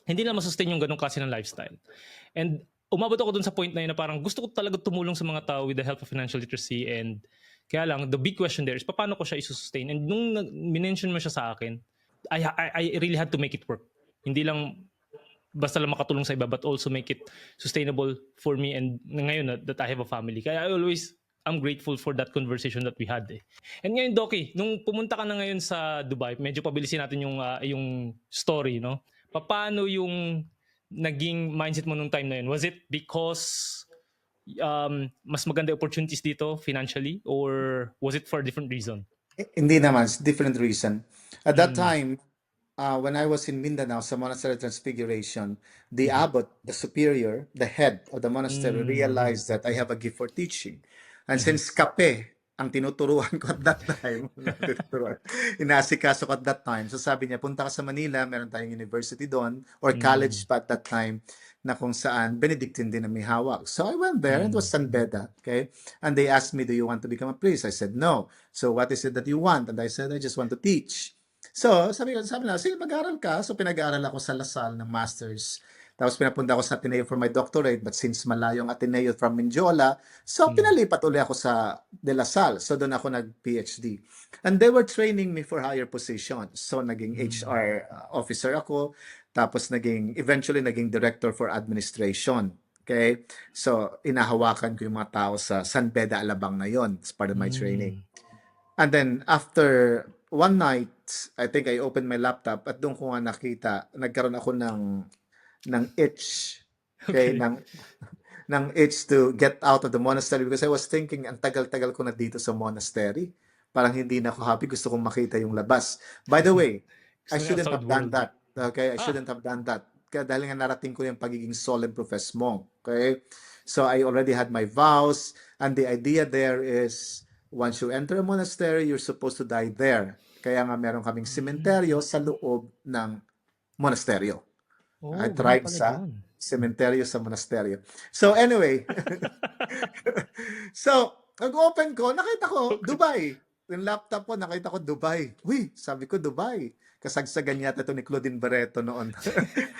hindi na masustain yung ganong klase ng lifestyle. And umabot ako dun sa point na yun na parang gusto ko talaga tumulong sa mga tao with the help of financial literacy, and kaya lang, the big question there is paano ko siya i-sustain? And nung minention mo siya sa akin, I really had to make it work. Hindi lang basta lang makatulong sa iba but also make it sustainable for me and ngayon that I have a family. Kaya I'm grateful for that conversation that we had eh. And ngayon, Doki, nung pumunta ka na ngayon sa Dubai, medyo pabilisin natin yung story, no? Paano yung naging mindset mo nung time na yun? Was it because mas maganda opportunities dito financially or was it for a different reason? Hindi naman, it's different reason. At that time, when I was in Mindanao sa Monastery Transfiguration, the abbot, the superior, the head of the monastery realized that I have a gift for teaching. And since kape ang tinuturuan ko at that time, inaasikaso ko at that time, so sabi niya, punta ka sa Manila, meron tayong university doon, or college pa at that time, na kung saan Benedictine din na may hawak. So I went there, it was San Beda, okay? And they asked me, do you want to become a priest? I said, no. So what is it that you want? And I said, I just want to teach. So sabi na, sige, mag-aral ka. So pinag-aaral ako sa Lasal ng Masters Tapos pinapunta ako sa Ateneo for my doctorate, but since malayo ang Ateneo from Mindiola, so pinalipat uli ako sa De La Salle. So doon ako nag-PhD. And they were training me for higher positions. So naging HR officer ako, tapos eventually naging director for administration. Okay? So inahawakan ko yung mga tao sa San Beda Alabang na yon as part of my training. And then after one night, I think I opened my laptop at doon ko nga nakita, nagkaroon ako ng itch. Okay, Okay. ng itch to get out of the monastery because I was thinking, ang tagal-tagal ko na dito sa monastery. Parang hindi na ako happy. Gusto kong makita yung labas. By the way, I Gusto niya shouldn't outside have done world. that. Okay, I Ah, shouldn't have done that. Kaya dahil nga narating ko yung pagiging solemn professed monk. Okay, so I already had my vows, and the idea there is once you enter a monastery, you're supposed to die there. Kaya nga meron kaming sementeryo sa loob ng monasteryo. I ganun tried pala sa yun. sementeryo sa monasteryo. So anyway, so nag-open ko, nakita ko Dubai. Yung laptop ko, nakita ko Dubai. Uy, sabi ko Dubai. Kasagsagan yata ito ni Claudine Barreto noon.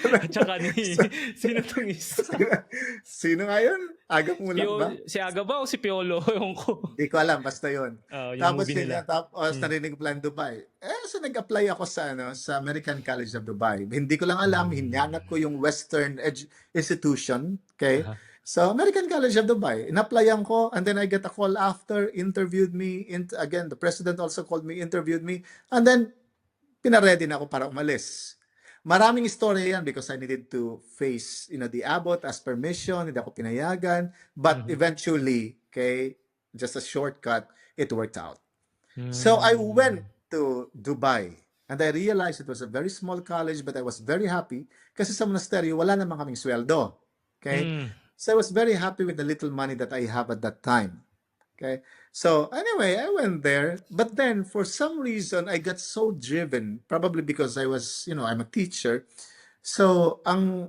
At saka ni, So, sino tong isa? sino nga yun? Aga mo lang ba? Si Aga ba o si Piolo? Ewan ko. Di ko alam, basta yun. Yung Tapos movie yun nila. nga, tapos narinig ko lang Dubai. So nag-apply ako sa American College of Dubai. Hindi ko lang alam, hinanap ko yung Western Institution, okay? Aha. So American College of Dubai. In-applyan ko, and then I get a call after, interviewed me, again, the president also called me, interviewed me, and then pinaready na ako para umalis. Maraming istorya yan because I needed to face, the abbot, ask permission, hindi ako pinayagan. But eventually, okay, just a shortcut, it worked out. So I went to Dubai and I realized it was a very small college, but I was very happy kasi sa monasteryo, wala naman kaming sweldo. Okay? So I was very happy with the little money that I have at that time. Okay. So anyway, I went there, but then for some reason I got so driven, probably because I'm a teacher. So ang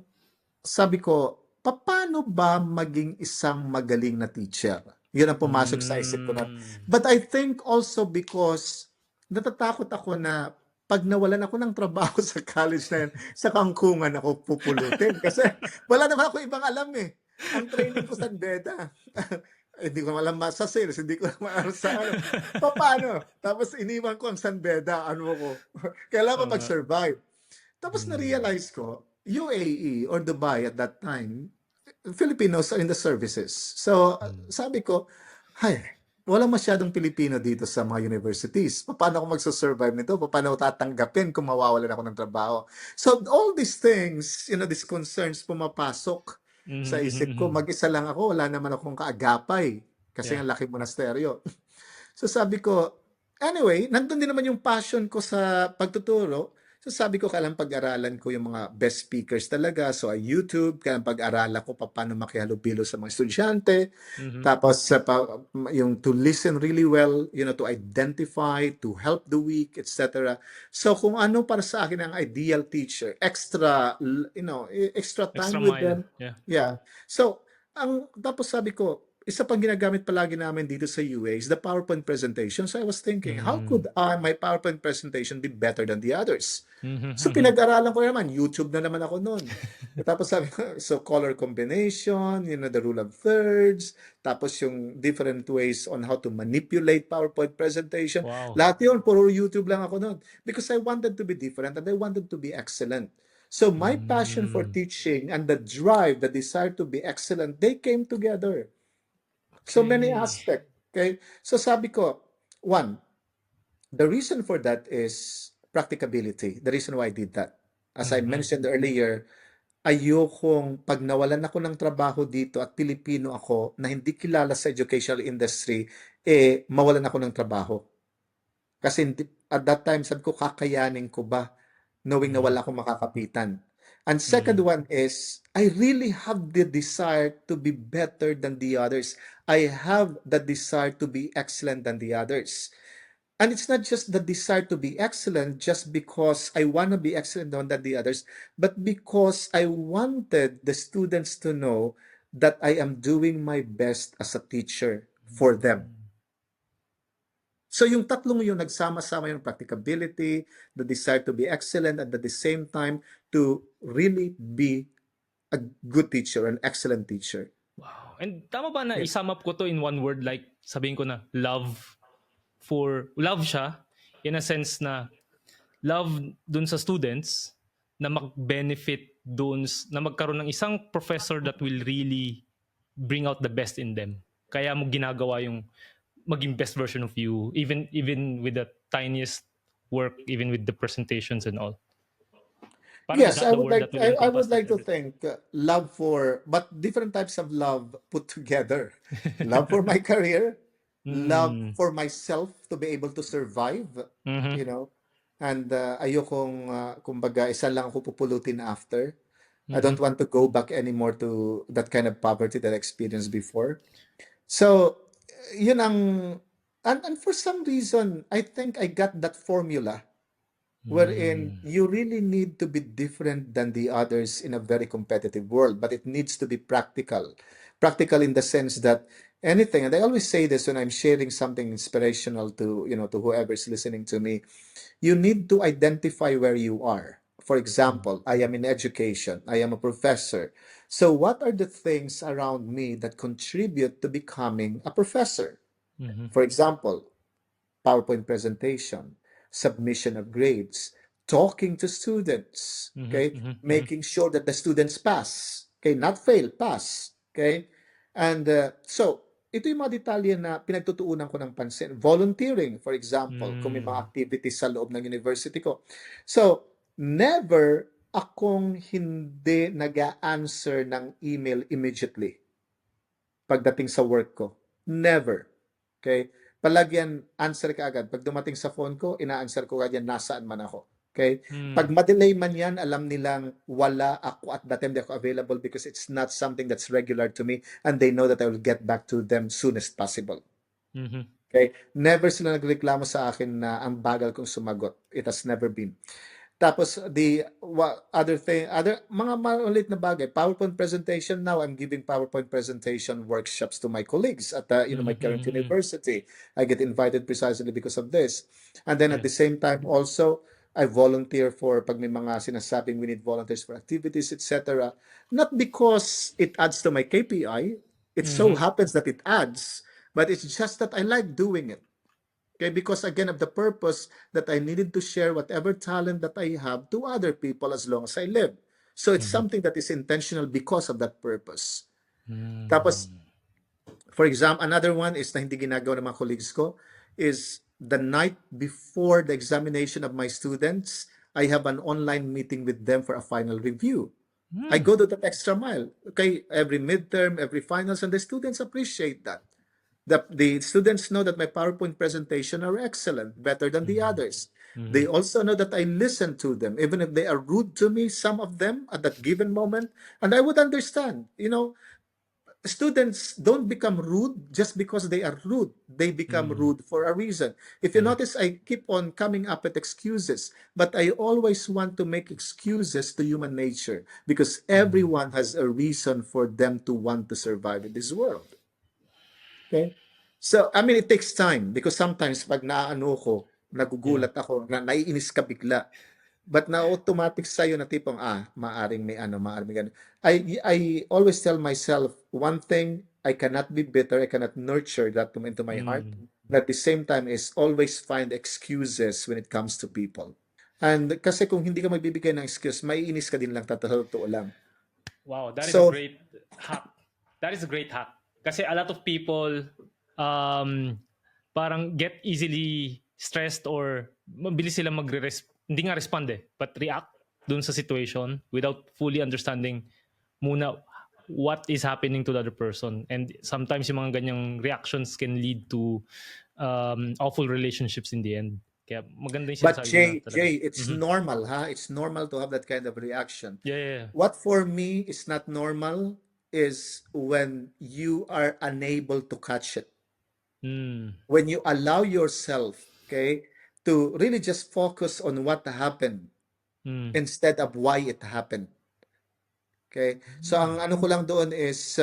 sabi ko, paano ba maging isang magaling na teacher? Yun ang pumasok sa isip ko na. But I think also because natatakot ako na pag nawalan ako ng trabaho sa college na yan, sa kangkungan ako pupulutin. Kasi wala naman ako ibang alam eh. Ang training ko sa Beda. Hindi ko alam sa sales, hindi ko alam sa ano. Paano? Tapos iniwan ko ang San Beda, ano ko. Kailangan mag-survive. Tapos na-realize ko, UAE or Dubai at that time, Filipinos are in the services. So sabi ko, walang masyadong Pilipino dito sa mga universities. Paano ako magsusurvive nito? Paano ako tatanggapin kung mawawalan ako ng trabaho? So all these things, these concerns pumapasok sa isip ko. Mag-isa lang ako, wala naman akong kaagapay kasi Yeah. ang laki monasteryo. So sabi ko, anyway, nandun din naman yung passion ko sa pagtuturo. So sabi ko, kailangan pag-aralan ko yung mga best speakers talaga. So YouTube, kailangan pag-aralan ko paano makihalubilo sa mga estudyante. Tapos yung to listen really well, to identify, to help the weak, etc. So kung ano para sa akin ang ideal teacher, extra time Extra with mile. them. Yeah. Yeah. So tapos sabi ko, isa pang ginagamit palagi namin dito sa UA is the PowerPoint presentation. So I was thinking, how could my PowerPoint presentation be better than the others? So pinag-aralan ko naman, YouTube na naman ako noon. Tapos sabi ko, so color combination, the rule of thirds, tapos yung different ways on how to manipulate PowerPoint presentation. Wow. Lahat yun, puro YouTube lang ako noon. Because I wanted to be different and I wanted to be excellent. So my passion for teaching and the drive, the desire to be excellent, they came together. So many aspects. Okay? So sabi ko, one, the reason for that is practicability. The reason why I did that. As I mentioned earlier, ayokong pag nawalan ako ng trabaho dito at Pilipino ako na hindi kilala sa educational industry, mawalan ako ng trabaho. Kasi at that time, sabi ko, kakayanin ko ba knowing na wala akong makakapitan? And second one is, I really have the desire to be better than the others. I have the desire to be excellent than the others. And it's not just the desire to be excellent just because I want to be excellent than the others, but because I wanted the students to know that I am doing my best as a teacher for them. So yung tatlong yun, nagsama-sama yung practicability, the desire to be excellent, and at the same time, to really be a good teacher, an excellent teacher. Wow. And tama ba na Yeah. i-sum up ko to in one word, like sabihin ko na love siya in a sense na love dun sa students na mag-benefit na magkaroon ng isang professor that will really bring out the best in them. Kaya mo ginagawa yung maging best version of you, even with the tiniest work, even with the presentations and all. Parang is Yes, that the word that will I encompass would like to everything? think love for, but different types of love put together. Love for my career, love Mm. for myself to be able to survive, Mhm. you know, and ayokong, kumbaga, isa lang ako pupulutin after. I don't Mhm. want to go back anymore to that kind of poverty that I experienced before. So, yun ang, and for some reason, I think I got that formula wherein Mm. you really need to be different than the others in a very competitive world, but it needs to be practical. Practical in the sense that anything, and I always say this when I'm sharing something inspirational to, to whoever is listening to me, you need to identify where you are. For example, I am in education, I am a professor. So, what are the things around me that contribute to becoming a professor? Mhm. For example, PowerPoint presentation, submission of grades, talking to students, Mhm. okay, Mhm. Mhm. making sure that the students pass, okay, not fail, pass, okay, and so ito yung mga detalye na pinagtutuunan ko ng pansin. Volunteering, for example, kung may mga Mm. activities sa loob ng university ko. So, never akong hindi nag-a-answer ng email immediately pagdating sa work ko. Never. Okay? Palagyan, answer ka agad. Pag dumating sa phone ko, ina-answer ko agad yan, nasaan man ako. Okay? Pag Mm. madelay man yan, alam nilang wala ako at that time, di ako available because it's not something that's regular to me and they know that I will get back to them soonest possible. Mhm. Okay? Never sila nagreklamo sa akin na ang bagal kong sumagot. It has never been. Tapos other mga maliit na bagay, PowerPoint presentation. Now I'm giving PowerPoint presentation workshops to my colleagues at my Mhm. current Mhm. university. I get invited precisely because of this. And then at Yeah. the same time also I volunteer for pag may mga sinasabing we need volunteers for activities, etc. Not because it adds to my KPI. It so Mhm. happens that it adds, but it's just that I like doing it. Okay, because again of the purpose that I needed to share whatever talent that I have to other people as long as I live. So it's Mhm. something that is intentional because of that purpose. Tapos, Mm. for example, another one is na hindi ginagawa ng mga colleagues ko is the night before the examination of my students, I have an online meeting with them for a final review. I Mm. go to that extra mile. Okay, every midterm, every finals, and the students appreciate that. The students know that my PowerPoint presentation are excellent, better than the Mhm. others. They Mhm. also know that I listen to them, even if they are rude to me, some of them at that given moment. And I would understand, students don't become rude just because they are rude. They become Mm. rude for a reason. If you Yeah. notice, I keep on coming up with excuses, but I always want to make excuses to human nature because Mm. everyone has a reason for them to want to survive in this world. Okay? So, I mean, it takes time because sometimes pag naaano ko, Yeah. nagugulat ako, naiinis ka bigla. But na automatic sa'yo na tipong, maaring may maaring may ganun. I always tell myself, one thing, I cannot be bitter, I cannot nurture that into my heart. Mm. But at the same time is always find excuses when it comes to people. And kasi kung hindi ka magbibigay ng excuse, maiinis ka din lang, totoo lang. Wow, that is a So, great hack. That is a great hack. Kasi a lot of people um parang get easily stressed or mabilis sila hindi nga respond but react dun sa situation without fully understanding muna what is happening to the other person. And sometimes yung mga ganyang reactions can lead to awful relationships in the end. Kaya maganda yung but sinasabi mo na talaga. Jay, it's Mhm. normal, ha? It's normal to have that kind of reaction. Yeah, yeah, yeah. What for me is not normal is when you are unable to catch it. Mm. When you allow yourself, okay, to really just focus on what happened Mm. instead of why it happened. Okay? So ang ano ko lang doon is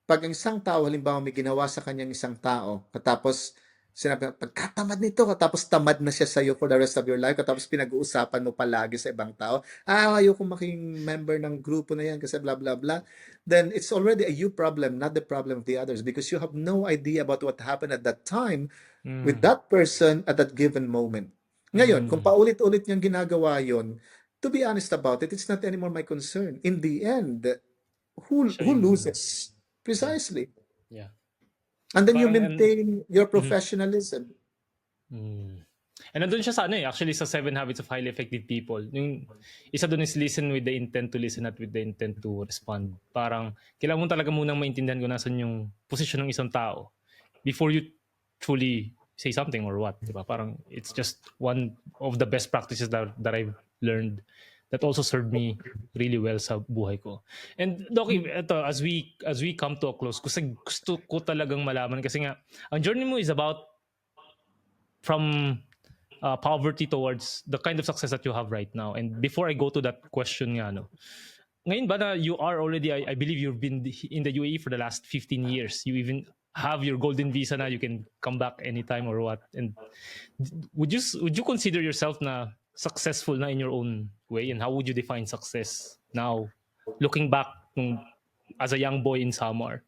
pag ang isang tao halimbawa may ginawa sa kanyang isang tao, tapos Sinabi, pagkatamad nito, tapos tamad na siya sa'yo for the rest of your life, tapos pinag-uusapan mo palagi sa ibang tao, ayoko maging member ng grupo na yan kasi blah, blah, blah. Then it's already a you problem, not the problem of the others, because you have no idea about what happened at that time with Mm. that person at that given moment. Ngayon, kung Mm. paulit-ulit niyang ginagawa yon, to be honest about it, it's not anymore my concern. In the end, Siya who yung, loses? yeah, Precisely. yeah. And then you Parang, maintain your mhm. professionalism. Mm. And nandun siya sa ano actually sa 7 Habits of Highly Effective People. Yung isa doon is listen with the intent to listen, not with the intent to respond. Parang kailangan mo talaga munang maintindihan kung nasan yung posisyon ng isang tao before you truly say something or what, di ba? Parang it's just one of the best practices that I've learned that also served me really well sa buhay ko. And Doki, ito, as we come to a close, gusto ko talagang malaman kasi nga ang journey mo is about from poverty towards the kind of success that you have right now. And before I go to that question nga, no, ngayon ba na you are already, I believe you've been in the UAE for the last 15 years. You even have your golden visa na, you can come back anytime or what. And would you consider yourself na successful na in your own way? And how would you define success now, looking back as a young boy in Samar?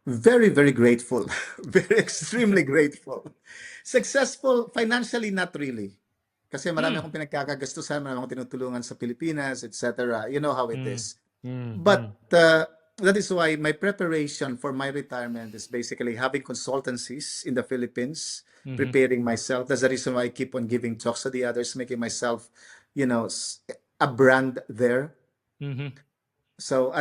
Very, very grateful. Very extremely grateful. Successful financially, not really. Kasi marami Mm. akong pinagkakagastusan, marami akong tinutulungan sa Pilipinas, etc. You know how it Mm. is. Mm. But that is why my preparation for my retirement is basically having consultancies in the Philippines, Mm-hmm. preparing myself. That's the reason why I keep on giving talks to the others, making myself, a brand there. Mm-hmm. So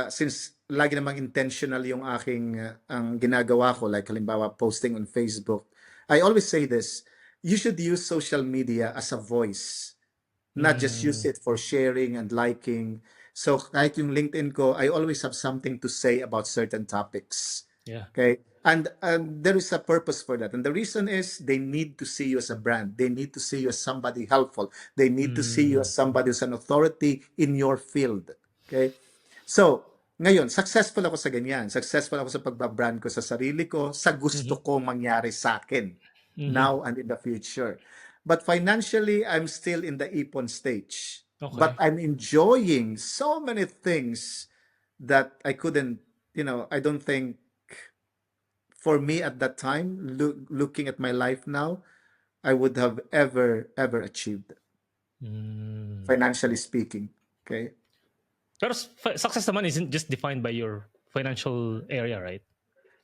since lagi namang intentional yung aking ang ginagawa ko, like halimbawa posting on Facebook, I always say this, you should use social media as a voice, not just use Mm. it for sharing and liking. So kahit yung LinkedIn ko, I always have something to say about certain topics. Yeah. Okay? And there is a purpose for that. And the reason is they need to see you as a brand. They need to see you as somebody helpful. They need to see you as somebody who's an authority in your field. Okay? So, ngayon, successful ako sa ganyan. Successful ako sa pagbabrand ko sa sarili ko, sa Mm-hmm. gusto kong mangyari sa akin, Mm-hmm. now and in the future. But financially, I'm still in the ipon stage. But Okay. I'm enjoying so many things that I couldn't, I don't think for me at that time, looking at my life now, I would have ever achieved, Mm. financially speaking. Okay? Pero success naman isn't just defined by your financial area, right?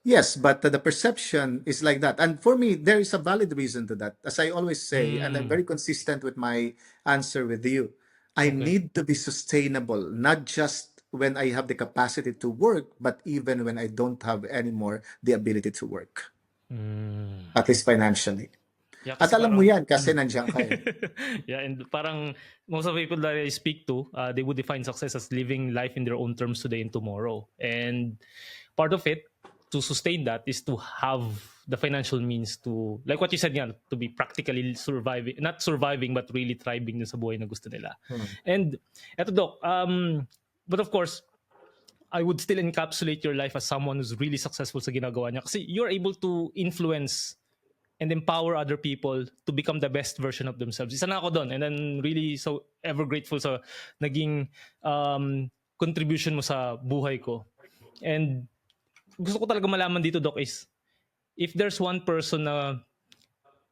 Yes, but the perception is like that. And for me, there is a valid reason to that. As I always say, and I'm Mm. very consistent with my answer with you, I Okay. need to be sustainable, not just when I have the capacity to work, but even when I don't have anymore the ability to work, Mm. at least financially. Yeah, At kasi alam mo parang yan kasi nandiyan ka eh. yeah, and parang most of the people that I speak to, they would define success as living life in their own terms today and tomorrow. And part of it to sustain that is to have the financial means to, like what you said nga, to be practically surviving, not surviving but really thriving dun sa buhay na gusto nila. And eto Doc, but of course, I would still encapsulate your life as someone who's really successful sa ginagawa niya kasi you're able to influence and empower other people to become the best version of themselves. Isa na ako doon, and then really so ever grateful sa naging contribution mo sa buhay ko. And gusto ko talaga malaman dito, Doc, is if there's one person na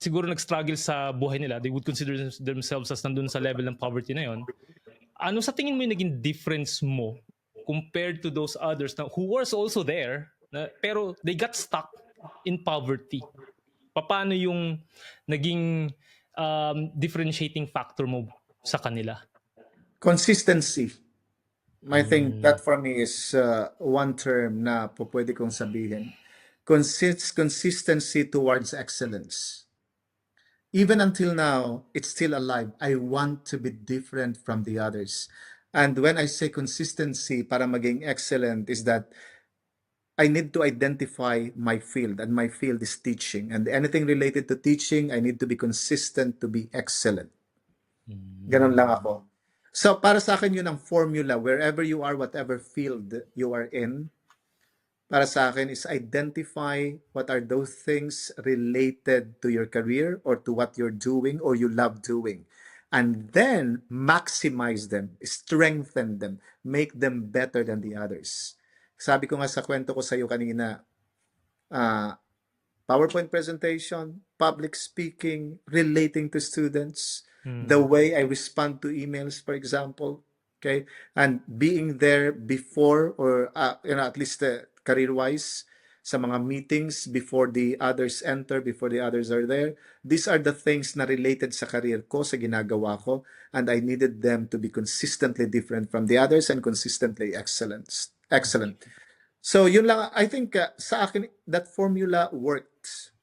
siguro nag-struggle sa buhay nila, they would consider themselves as nandun sa level ng poverty na yon. Ano sa tingin mo yung naging difference mo compared to those others na who was also there, pero they got stuck in poverty? Paano yung naging differentiating factor mo sa kanila? Consistency. I think that for me is one term na pwede kong sabihin. Consistency towards excellence. Even until now, it's still alive. I want to be different from the others. And when I say consistency para maging excellent is that I need to identify my field, and my field is teaching. And anything related to teaching, I need to be consistent to be excellent. Ganon lang ako. So para sa akin yun ang formula. Wherever you are, whatever field you are in, para sa akin is identify what are those things related to your career or to what you're doing or you love doing. And then maximize them, strengthen them, make them better than the others. Sabi ko nga sa kwento ko sa iyo kanina, ah, PowerPoint presentation, public speaking, relating to students, the way I respond to emails, for example, okay, and being there before or at least career-wise sa mga meetings before the others enter, before the others are there. These are the things na related sa career ko, sa ginagawa ko, and I needed them to be consistently different from the others and consistently excellent. Excellent. So yun lang, I think sa akin, that formula works.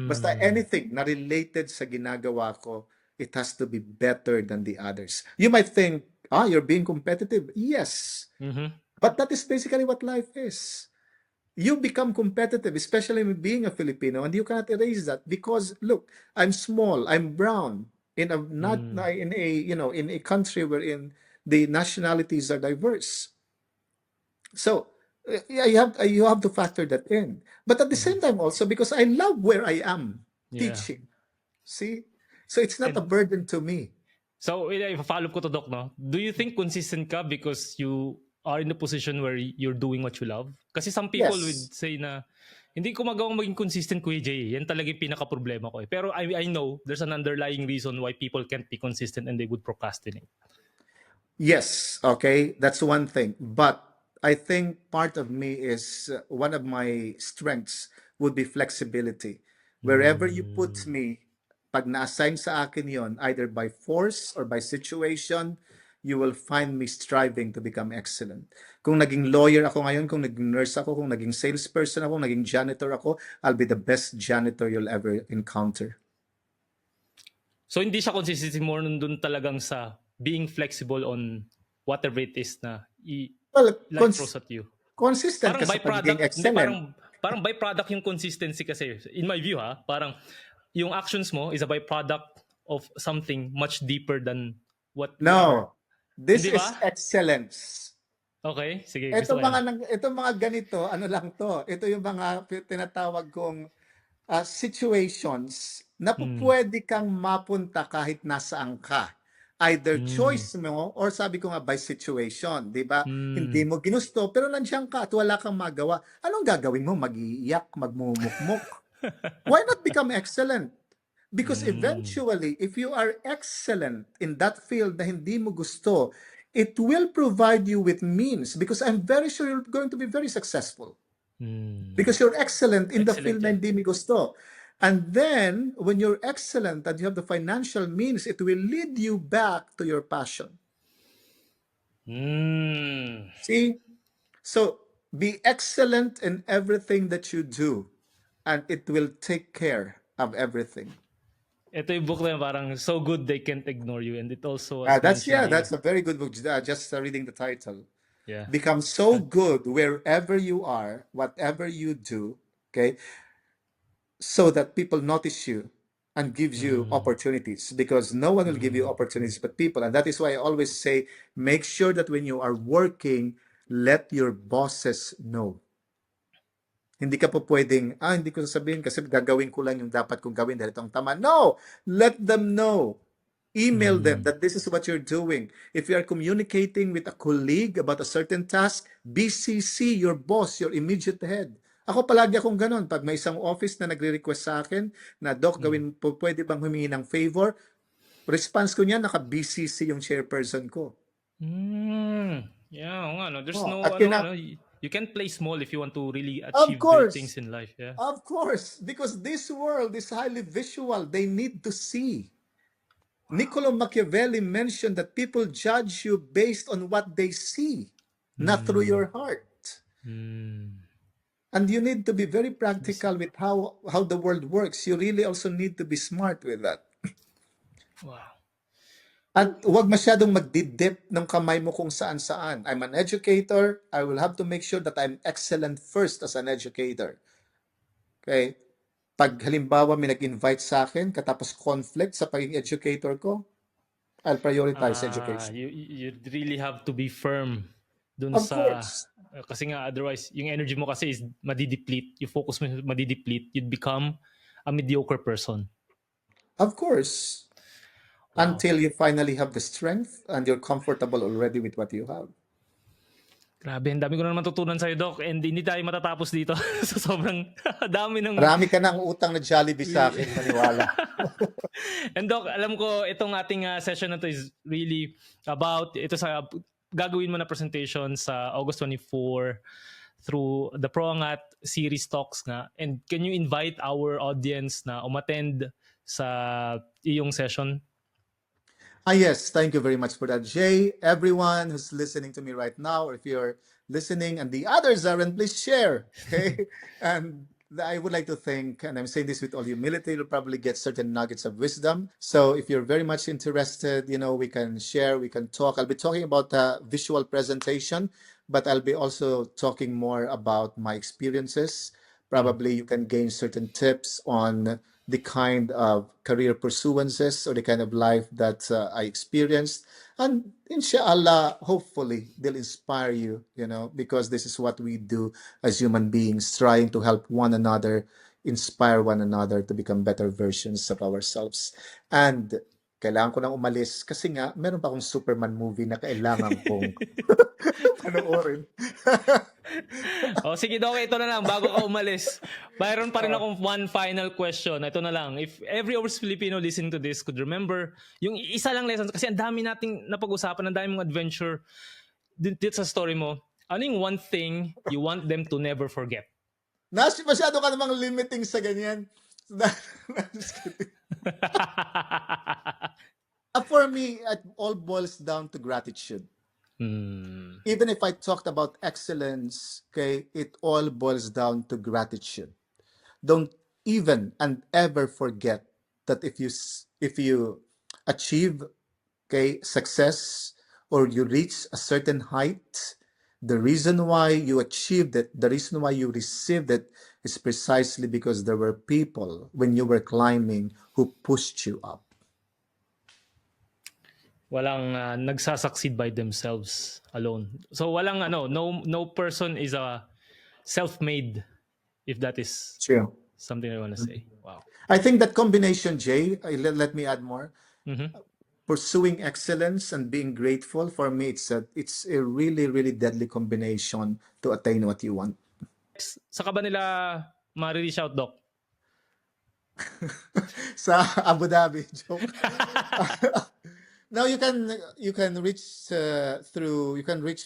Basta anything na related sa ginagawa ko, it has to be better than the others. You might think, you're being competitive. Yes. But that is basically what life is. You become competitive, especially being a Filipino, and you cannot erase that because look, I'm small, I'm brown, in a not in a in a country wherein the nationalities are diverse. So you have to factor that in. But at the same time also because I love where I am teaching. See? So it's not a burden to me. So, i-follow ko to, Doc, no? Do you think consistent ka because you are in a position where you're doing what you love? Kasi some people Yes. would say na, hindi ko magawang maging consistent, Kuya Jay. Yan talaga yung pinaka-problema ko. Pero I know there's an underlying reason why people can't be consistent and they would procrastinate. Yes, okay, that's one thing. But I think part of me is one of my strengths would be flexibility. Wherever you put me, pag na-assign sa akin yon, either by force or by situation, you will find me striving to become excellent. Kung naging lawyer ako ngayon, kung naging nurse ako, kung naging salesperson ako, naging janitor ako, I'll be the best janitor you'll ever encounter. So, hindi siya consistency more dun talagang sa being flexible on whatever it is na Well, life throws at you. consistent Parang ka sa pagiging byproduct, hindi, excellent. parang byproduct yung consistency kasi. In my view, parang yung actions mo is a byproduct of something much deeper than what you are. No, this Hindi is ba? excellence. Okay, sige. Ito Gusto ko yan. ito mga ganito, ano lang to. Ito yung mga tinatawag kong situations na pwede kang mapunta kahit nasaan ka. Either choice mo or sabi ko nga by situation, 'di ba? Hindi mo ginusto pero nandiyan ka at wala kang magawa. Anong gagawin mo? Mag-iiyak, magmumukmok? Why not become excellent? Because eventually, if you are excellent in that field na hindi mo gusto, it will provide you with means because I'm very sure you're going to be very successful. Because you're excellent in the field na hindi mo gusto. And then, when you're excellent and you have the financial means, it will lead you back to your passion. See? So, be excellent in everything that you do, and it will take care of everything. Ito yung book na parang so good they can't ignore you, and it also That's a very good book. Just reading the title. yeah. Become so good wherever you are, whatever you do, okay, so that people notice you and gives you opportunities because no one will give you opportunities but people. And that is why I always say, make sure that when you are working, let your bosses know. Hindi ka po pwedeng, hindi ko sasabihin kasi gagawin ko lang yung dapat kong gawin dahil itong tama. No! Let them know. Email them that this is what you're doing. If you are communicating with a colleague about a certain task, BCC your boss, your immediate head. Ako palagi akong ganon. Pag may isang office na nagre-request sa akin na, Doc, gawin po, pwede bang humingi ng favor? Response ko niya, naka-BCC yung chairperson ko. Yeah, nga, no. There's Oh, no, at you can't play small if you want to really achieve course. great things in life. Yeah. Of course, because this world is highly visual. They need to see. Niccolo Machiavelli mentioned that people judge you based on what they see, not through your heart. And you need to be very practical with how the world works. You really also need to be smart with that. Wow. At huwag masyadong magdidip ng kamay mo kung saan-saan. I'm an educator. I will have to make sure that I'm excellent first as an educator. Okay? Pag halimbawa may nag-invite sa akin, katapos conflict sa pagiging educator ko, I'll prioritize education. You really have to be firm dun Of sa course. Kasi nga otherwise, yung energy mo kasi is madideplete, yung focus mo madideplete, you'd become a mediocre person. Of course, Wow. until you finally have the strength and you're comfortable already with what you have. Grabe, ang dami ko na naman tutunan sa'yo, Doc. And hindi tayo matatapos dito. So, sobrang dami ng... Marami ka ng utang na Jollibee sa akin, maniwala. And Doc, alam ko itong ating session na to is really about ito sa gagawin mo na presentation sa August 24 through the ProAngat series talks nga. And can you invite our audience na umattend sa iyong session? Yes, thank you very much for that, Jay. Everyone who's listening to me right now, or if you're listening and the others aren't, please share. Okay. And I would like to think, and I'm saying this with all humility, you'll probably get certain nuggets of wisdom. So if you're very much interested, we can share, we can talk. I'll be talking about visual presentation, but I'll be also talking more about my experiences. Probably you can gain certain tips on the kind of career pursuances or the kind of life that I experienced. And inshallah, hopefully, they'll inspire you, because this is what we do as human beings, trying to help one another, inspire one another to become better versions of ourselves. And kailangan ko nang umalis kasi nga, meron pa akong Superman movie na kailangan kong panoorin. Sige, Doc, ito na lang bago ka umalis. Mayroon pa rin akong one final question. Ito na lang. If every overseas Filipino listening to this could remember yung isa lang lesson, kasi ang dami nating napag-usapan, ang dami mong adventure dito sa story mo. Ano yung one thing you want them to never forget? Masyado ka namang limiting sa ganyan. Just kidding. For me, it all boils down to gratitude. Even if I talked about excellence, okay, it all boils down to gratitude. Don't even and ever forget that if you achieve, okay, success, or you reach a certain height, the reason why you achieved it, the reason why you received it is precisely because there were people when you were climbing who pushed you up. Walang nagsasucceed by themselves alone. So walang no person is a self-made, if that is True. something I want to say. Wow. I think that combination, Jay, let me add more. Mm-hmm. Pursuing excellence and being grateful, for me, it's a really, really deadly combination to attain what you want. Sa ka ba nila ma-reach out, Doc? Sa Abu Dhabi, joke. Now you can reach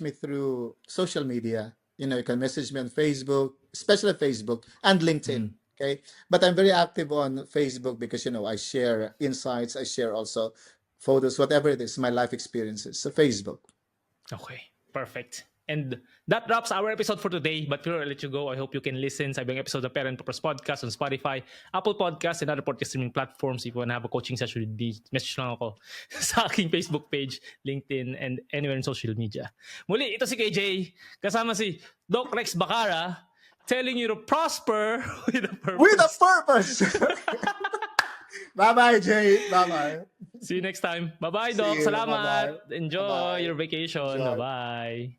me through social media. You can message me on Facebook, especially Facebook and LinkedIn. Okay, but I'm very active on Facebook because I share insights. I share also photos, whatever it is, my life experiences. So Facebook. Okay, perfect. And that wraps our episode for today. But before I let you go, I hope you can listen sa ibang episode of Parent Purpose Podcast on Spotify, Apple Podcasts, and other podcast streaming platforms. If you want to have a coaching session with me, message lang ako sa aking Facebook page, LinkedIn, and anywhere in social media. Muli, ito si KJ, kasama si Doc Rex Bacara, telling you to prosper with a purpose. With a purpose! Bye-bye, Jay. Bye-bye. See you next time. Bye-bye, Doc. See you. Salamat. Bye-bye. Enjoy Bye-bye. your vacation. Enjoy. Bye-bye.